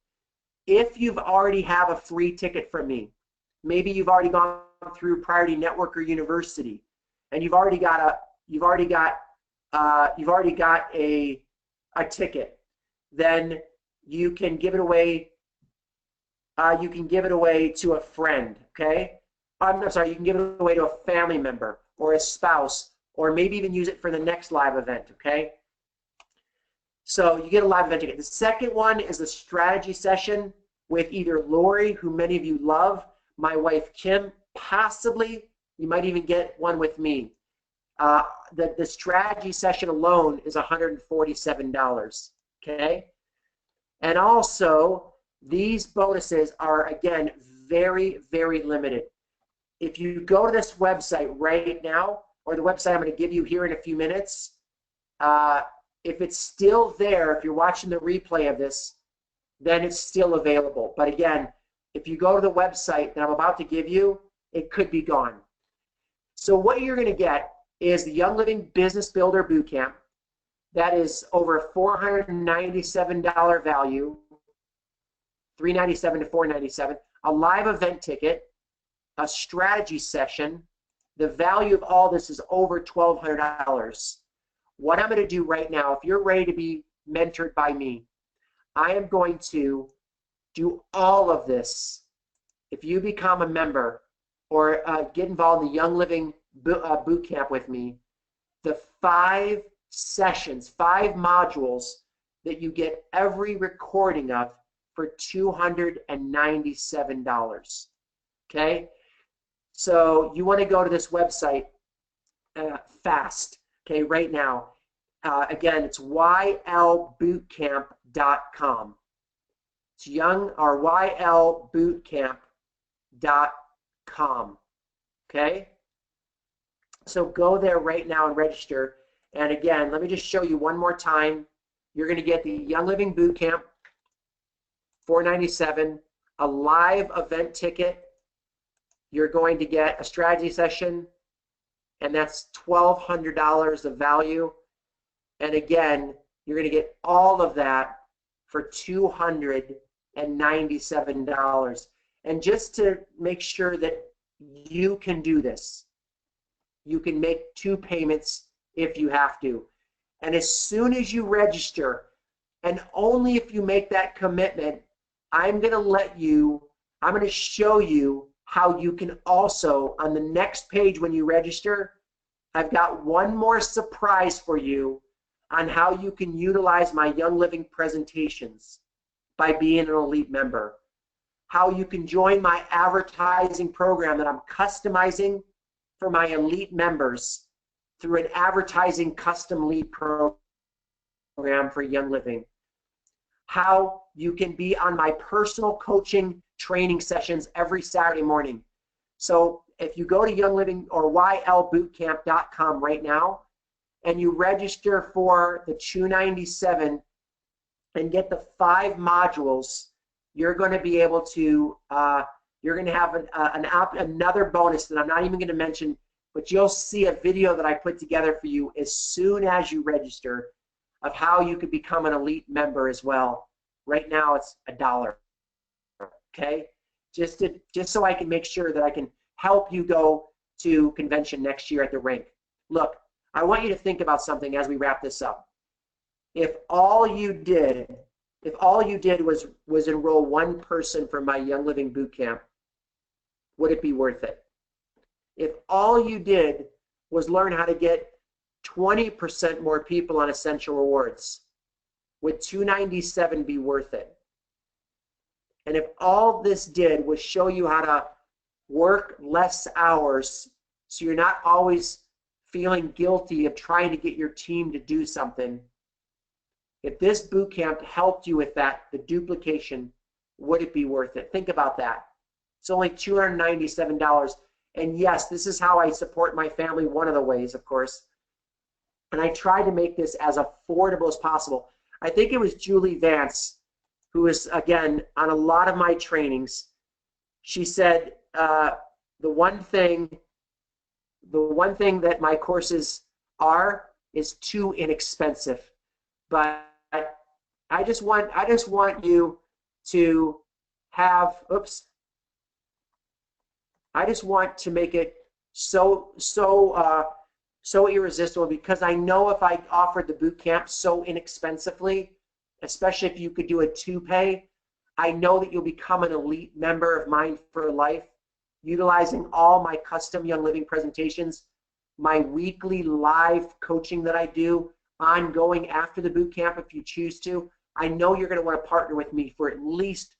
If you've already have a free ticket from me, maybe you've already gone through Priority Network or University, and you've already got a ticket, then you can give it away you can give it away to a friend, okay? I'm sorry, you can give it away to a family member or a spouse, or maybe even use it for the next live event, okay? So you get a live event ticket. The second one is a strategy session with either Lori, who many of you love, my wife Kim, possibly you might even get one with me. The strategy session alone is $147, okay? And also, these bonuses are, again, very, very limited. If you go to this website right now, or the website I'm going to give you here in a few minutes, if it's still there, if you're watching the replay of this, then it's still available. But again, if you go to the website that I'm about to give you, it could be gone. So what you're going to get is the Young Living Business Builder Bootcamp. That is over a $497 value, $397 to $497, a live event ticket, a strategy session. The value of all this is over $1,200. What I'm going to do right now, if you're ready to be mentored by me, I am going to do all of this. If you become a member or get involved in the Young Living Bootcamp with me, the 5 sessions, 5 modules that you get every recording of for $297. Okay? So you want to go to this website fast, okay, right now. Again, it's ylbootcamp.com. It's ylbootcamp.com. Okay? So go there right now and register. And again, let me just show you one more time. You're going to get the Young Living Bootcamp, $497, a live event ticket. You're going to get a strategy session, and that's $1,200 of value. And again, you're going to get all of that for $297. And just to make sure that you can do this, you can make 2 payments if you have to. And as soon as you register, and only if you make that commitment, I'm going to show you how you can also, on the next page when you register, I've got one more surprise for you on how you can utilize my Young Living presentations by being an elite member. How you can join my advertising program that I'm customizing for my elite members through an advertising custom lead program for Young Living. How you can be on my personal coaching training sessions every Saturday morning. So if you go to Young Living or ylbootcamp.com right now and you register for the $297 and get the 5 modules, you're going to be able to, you're going to have another bonus that I'm not even going to mention, but you'll see a video that I put together for you as soon as you register of how you could become an elite member as well. Right now it's $1. Okay, just so I can make sure that I can help you go to convention next year at the rink. Look, I want you to think about something as we wrap this up. If all you did was enroll 1 person for my Young Living Bootcamp, would it be worth it? If all you did was learn how to get 20% more people on Essential Rewards, would $297 be worth it? And if all this did was show you how to work less hours so you're not always feeling guilty of trying to get your team to do something, if this boot camp helped you with that, the duplication, would it be worth it? Think about that. It's only $297. And yes, this is how I support my family, one of the ways, of course. And I try to make this as affordable as possible. I think it was Julie Vance, who is, again, on a lot of my trainings. She said, the one thing that my courses are is too inexpensive. But I just want you to have, I just want to make it so irresistible, because I know if I offered the boot camp so inexpensively, especially if you could do a 2-pay, I know that you'll become an elite member of Mind for Life, utilizing all my custom Young Living presentations, my weekly live coaching that I do, ongoing after the boot camp if you choose to. I know you're going to want to partner with me for at least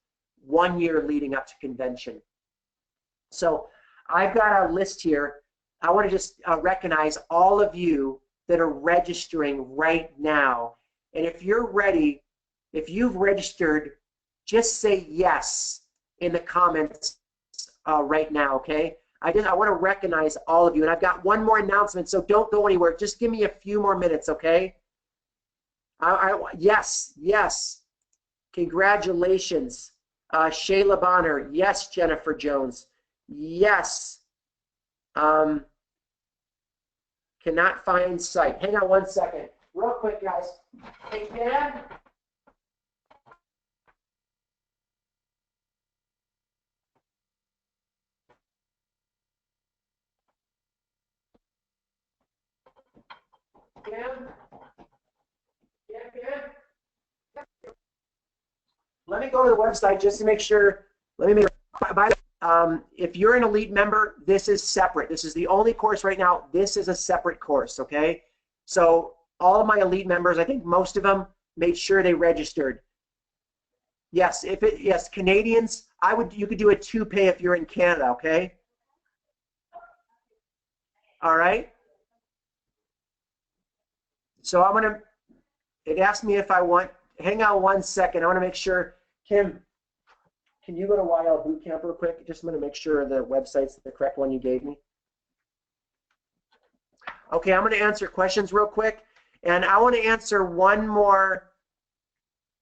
1 year leading up to convention. So I've got a list here. I want to just recognize all of you that are registering right now. And if you're ready, if you've registered, just say yes in the comments right now, okay? I want to recognize all of you. And I've got one more announcement, so don't go anywhere. Just give me a few more minutes, okay? Yes, yes. Congratulations. Shayla Bonner. Yes, Jennifer Jones. Yes. Cannot find site. Hang on 1 second. Real quick, guys. Hey, Dan. Let me go to the website just to make sure. Let me make. If you're an elite member, this is separate. This is the only course right now. This is a separate course, okay? So all of my elite members, I think most of them made sure they registered. Yes, yes, Canadians, you could do a 2-pay if you're in Canada, okay? All right. So it asked me if I want, hang on 1 second. I want to make sure, Kim, can you go to YL Bootcamp real quick? Just want to make sure the website's the correct one you gave me. Okay, I'm going to answer questions real quick. And I want to answer one more.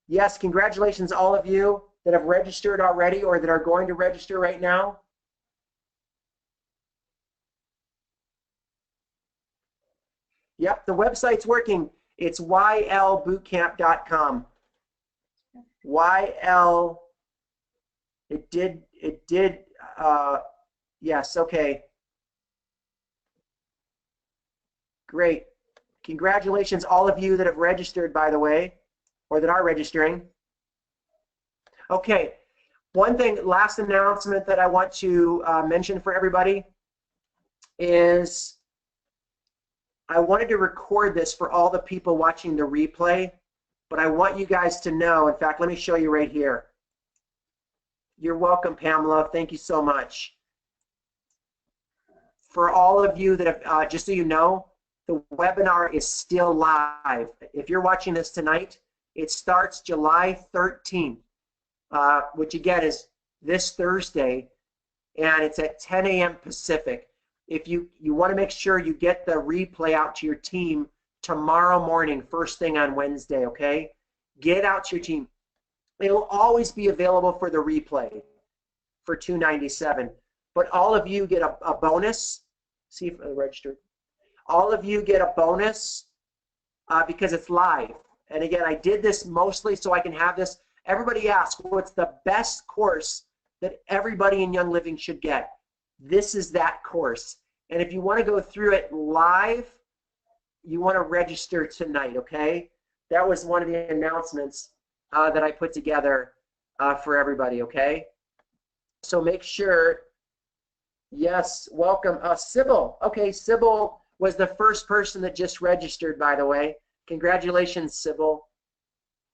Yes, congratulations all of you that have registered already or that are going to register right now. Yep, the website's working. It's ylbootcamp.com. YL, it did, yes, okay. Great. Congratulations, all of you that have registered, by the way, or that are registering. Okay, one thing, last announcement that I want to mention for everybody is I wanted to record this for all the people watching the replay, but I want you guys to know, in fact, let me show you right here. You're welcome, Pamela. Thank you so much. For all of you that have, just so you know, the webinar is still live. If you're watching this tonight, it starts July 13th, which again is this Thursday, and it's at 10 a.m. Pacific. If you want to make sure you get the replay out to your team tomorrow morning, first thing on Wednesday, okay? Get out to your team. It'll always be available for the replay for $297. But all of you get a bonus. See if I registered. All of you get a bonus because it's live. And again, I did this mostly so I can have this. Everybody asks, what's the best course that everybody in Young Living should get? This is that course. And if you want to go through it live, you want to register tonight, okay? That was one of the announcements that I put together for everybody, okay? So make sure, yes, welcome. Sybil, okay, Sybil was the first person that just registered, by the way. Congratulations, Sybil.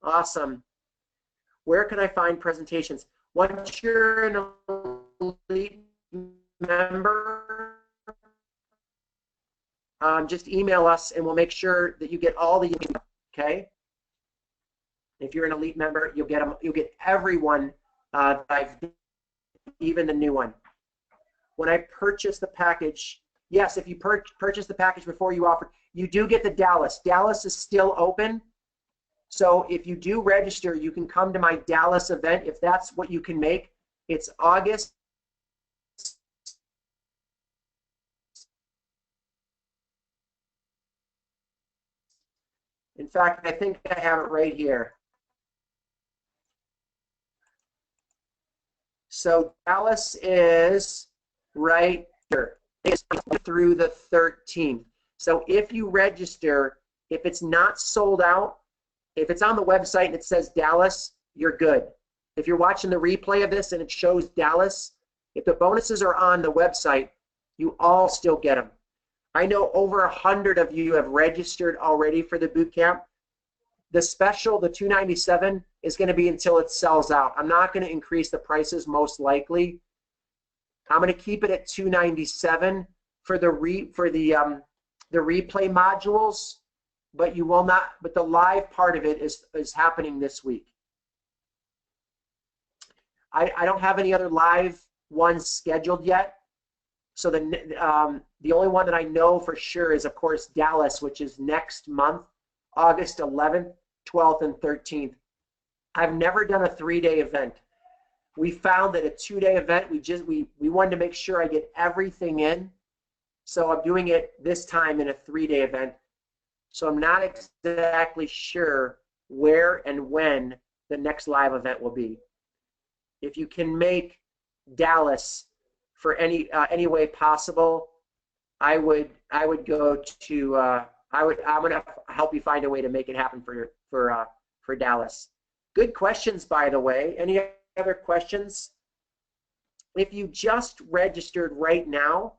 Awesome. Where can I find presentations? Once you're an elite member, just email us and we'll make sure that you get all the, okay? If you're an elite member, you'll get them. You'll get everyone, even the new one. When I purchase the package, yes, if you purchase the package before you offer, you do get the Dallas. Dallas is still open. So if you do register, you can come to my Dallas event if that's what you can make. It's August. In fact, I think I have it right here. So Dallas is right here. It's through the 13th. So if you register, if it's not sold out, if it's on the website and it says Dallas, you're good. if you're watching the replay of this and it shows Dallas, if the bonuses are on the website, you all still get them. I know over 100 of you have registered already for the boot camp. The special, the $297, is going to be until it sells out. I'm not going to increase the prices most likely. I'm going to keep it at $297 for the replay modules, but you will not. But the live part of it is happening this week. I don't have any other live ones scheduled yet. So the only one that I know for sure is, of course, Dallas, which is next month, August 11th, 12th, and 13th. I've never done a 3-day event. We found that a 2-day event, we wanted to make sure I get everything in. So I'm doing it this time in a 3-day event. So I'm not exactly sure where and when the next live event will be. If you can make Dallas for any way possible, I would go to I'm gonna help you find a way to make it happen for Dallas. Good questions, by the way. Any other questions? If you just registered right now,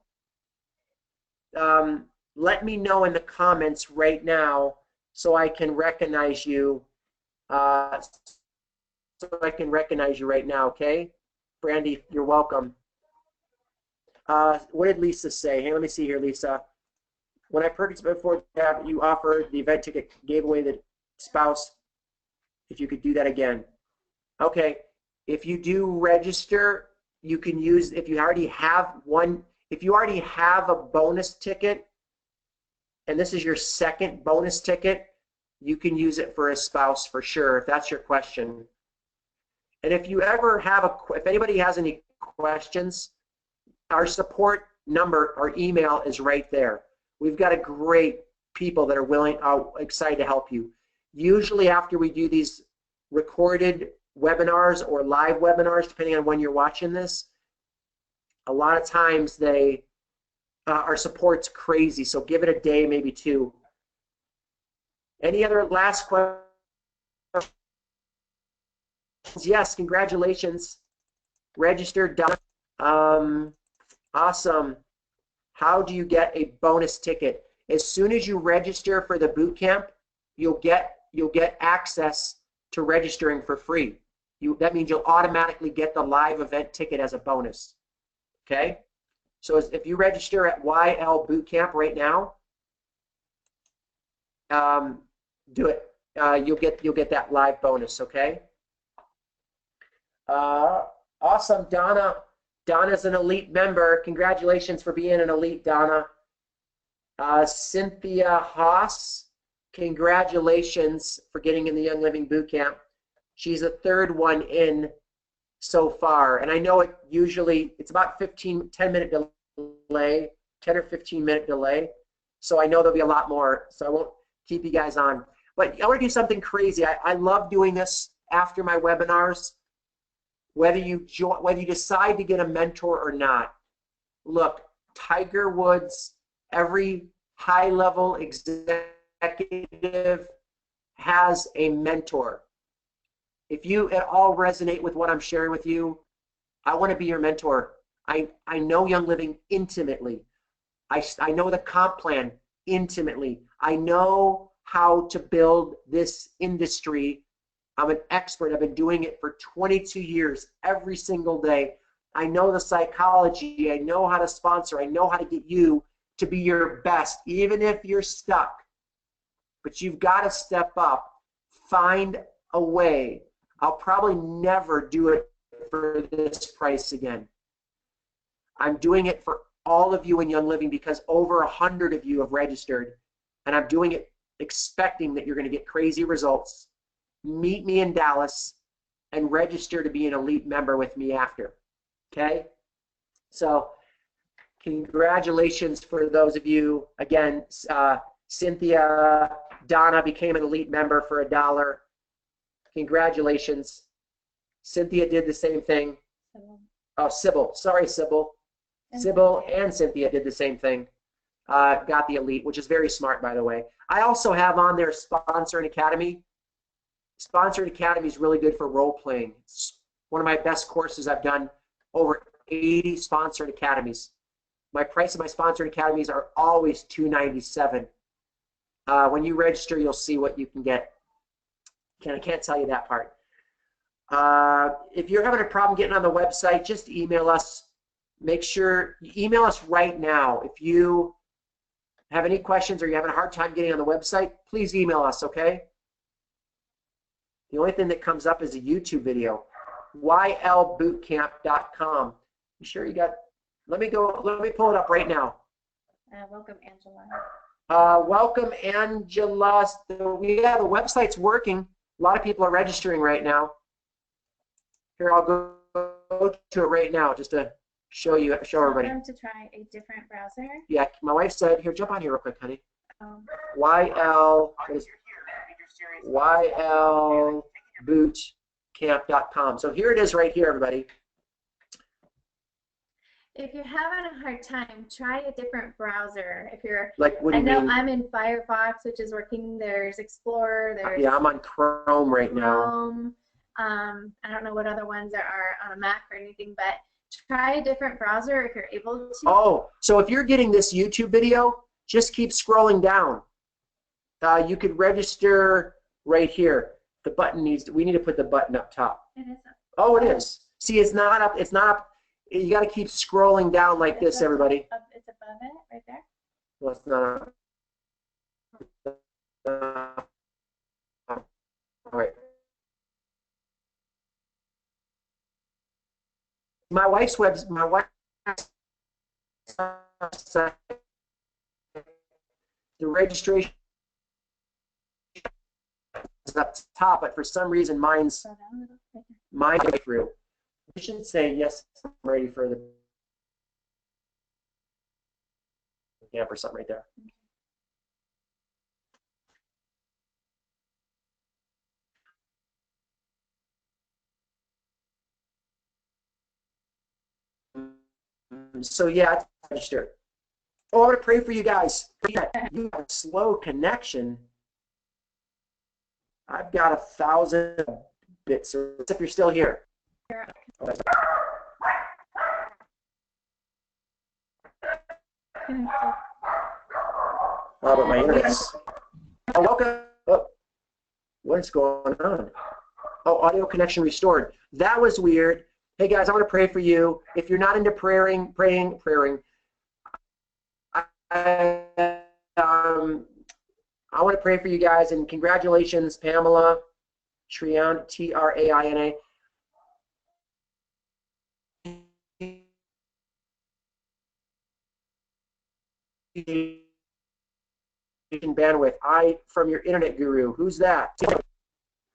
let me know in the comments right now so I can recognize you. Right now, okay? Brandy, you're welcome. What did Lisa say? Hey, let me see here, Lisa. When I purchased before that, you offered the event ticket, gave away the spouse. If you could do that again. Okay, if you do register, you can use, if you already have a bonus ticket, and this is your second bonus ticket, you can use it for a spouse for sure, if that's your question. And if you ever have if anybody has any questions, our support number, our email is right there. We've got a great people that are excited to help you. Usually after we do these recorded webinars or live webinars, depending on when you're watching this, a lot of times our support's crazy, so give it a day, maybe 2. Any other last questions? Yes, congratulations. Registered, done. Awesome. How do you get a bonus ticket? As soon as you register for the boot camp, you'll get access to registering for free. That means you'll automatically get the live event ticket as a bonus. Okay? So if you register at YL Bootcamp right now, do it. You'll get that live bonus. Okay? Awesome, Donna. Donna's an elite member. Congratulations for being an elite, Donna. Cynthia Haas, congratulations for getting in the Young Living Bootcamp. She's the 3rd one in so far, and I know it's about 10-minute delay, 10 or 15-minute delay. So I know there'll be a lot more. So I won't keep you guys on. But I want to do something crazy. I love doing this after my webinars. Whether you decide to get a mentor or not, look, Tiger Woods, every high-level executive has a mentor. If you at all resonate with what I'm sharing with you, I want to be your mentor. I know Young Living intimately. I know the comp plan intimately. I know how to build this industry. I'm an expert. I've been doing it for 22 years, every single day. I know the psychology. I know how to sponsor. I know how to get you to be your best, even if you're stuck. But you've got to step up. Find a way. I'll probably never do it for this price again. I'm doing it for all of you in Young Living because over 100 of you have registered, and I'm doing it expecting that you're going to get crazy results. Meet me in Dallas and register to be an elite member with me after. Okay? So congratulations for those of you. Again, Cynthia, Donna became an elite member for $1. Congratulations. Cynthia did the same thing. Oh, Sybil. Sorry, Sybil. Sybil and Cynthia did the same thing. Got the elite, which is very smart, by the way. I also have on there Sponsor and Academy. Sponsored Academy is really good for role playing. one of my best courses. I've done over 80 sponsored academies. My price of my sponsored academies are always $297. When you register, you'll see what you can get. I can't tell you that part. If you're having a problem getting on the website, just email us. Make sure you email us right now. If you have any questions or you're having a hard time getting on the website, please email us, okay? The only thing that comes up is a YouTube video. ylbootcamp.com. You sure you got, let me pull it up right now. Welcome, Angela. Welcome, Angela. Yeah, the website's working. A lot of people are registering right now. Here, I'll go to it right now just to show everybody. Tell them to try a different browser. Yeah, my wife said, here, jump on here real quick, honey. ylbootcamp.com. So here it is right here, everybody. If you're having a hard time, try a different browser. If you're like, what do you mean? I'm in Firefox, which is working. There's Explorer. There's yeah, I'm on Chrome right now. Chrome. I don't know what other ones there are on a Mac or anything, but try a different browser if you're able to. Oh, so if you're getting this YouTube video, just keep scrolling down. You could register right here. The button we need to put the button up top. It is up. Oh, it is. See, it's not up. It's not up. You got to keep scrolling down like this, everybody. It's above it, right there. Well, it's not up. All right. My wife's the registration is up top, but for some reason mine's way through. You should say yes, I'm ready for the camp or something right there. So yeah, it's registered. Oh, I'm gonna pray for you guys. You have a slow connection. I've got 1,000 bits. If you're still here. But my internet's. Oh, welcome. Oh, what is going on? Oh, audio connection restored. That was weird. Hey guys, I want to pray for you. If you're not into praying, I want to pray for you guys, and congratulations, Pamela Triana, T-R-A-I-N-A. Bandwidth. From your internet guru. Who's that?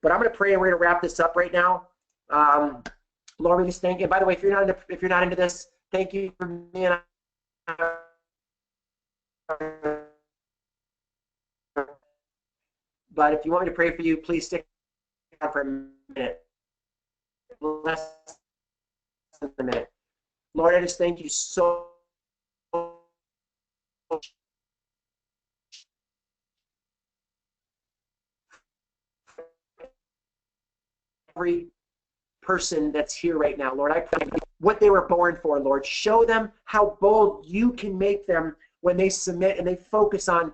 But I'm going to pray, and we're going to wrap this up right now. Lord, we just thank you. By the way, if you're not into this, thank you for being on. But if you want me to pray for you, please stick around for a minute. Less than a minute. Lord, I just thank you so much. Every person that's here right now, Lord, I pray what they were born for, Lord. Show them how bold you can make them when they submit and they focus on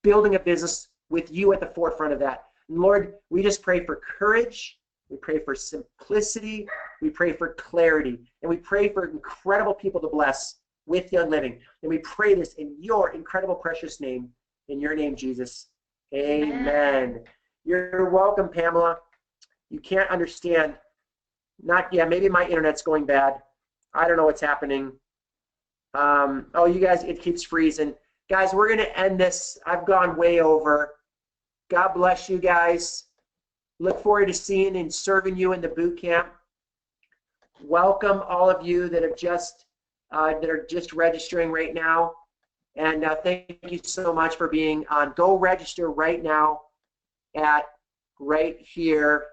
building a business with you at the forefront of that. And Lord, we just pray for courage. We pray for simplicity. We pray for clarity. And we pray for incredible people to bless with Young Living. And we pray this in your incredible, precious name. In your name, Jesus. Amen. You're welcome, Pamela. You can't understand. Maybe my internet's going bad. I don't know what's happening. Oh, you guys, it keeps freezing. Guys, we're going to end this. I've gone way over. God bless you guys. Look forward to seeing and serving you in the boot camp. Welcome all of you that are just registering right now. And thank you so much for being on. Go register right now at right here.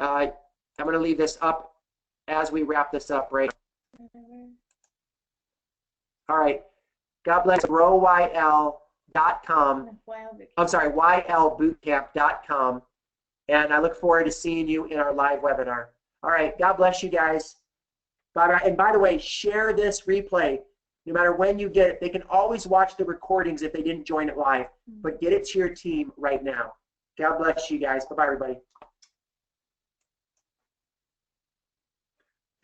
I'm going to leave this up as we wrap this up, right? All right. God bless. GrowYL I'm sorry, ylbootcamp.com. And I look forward to seeing you in our live webinar. All right, God bless you guys. Bye-bye. And by the way, share this replay. No matter when you get it, they can always watch the recordings if they didn't join it live. But get it to your team right now. God bless you guys. Bye-bye, everybody.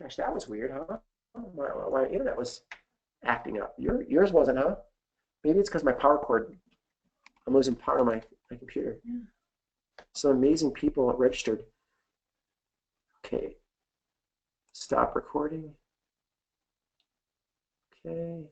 Gosh, that was weird, huh? My internet was acting up. Yours wasn't, huh? Maybe it's because my power cord. I'm losing power on my computer. Yeah. Some amazing people registered. Okay. Stop recording. Okay.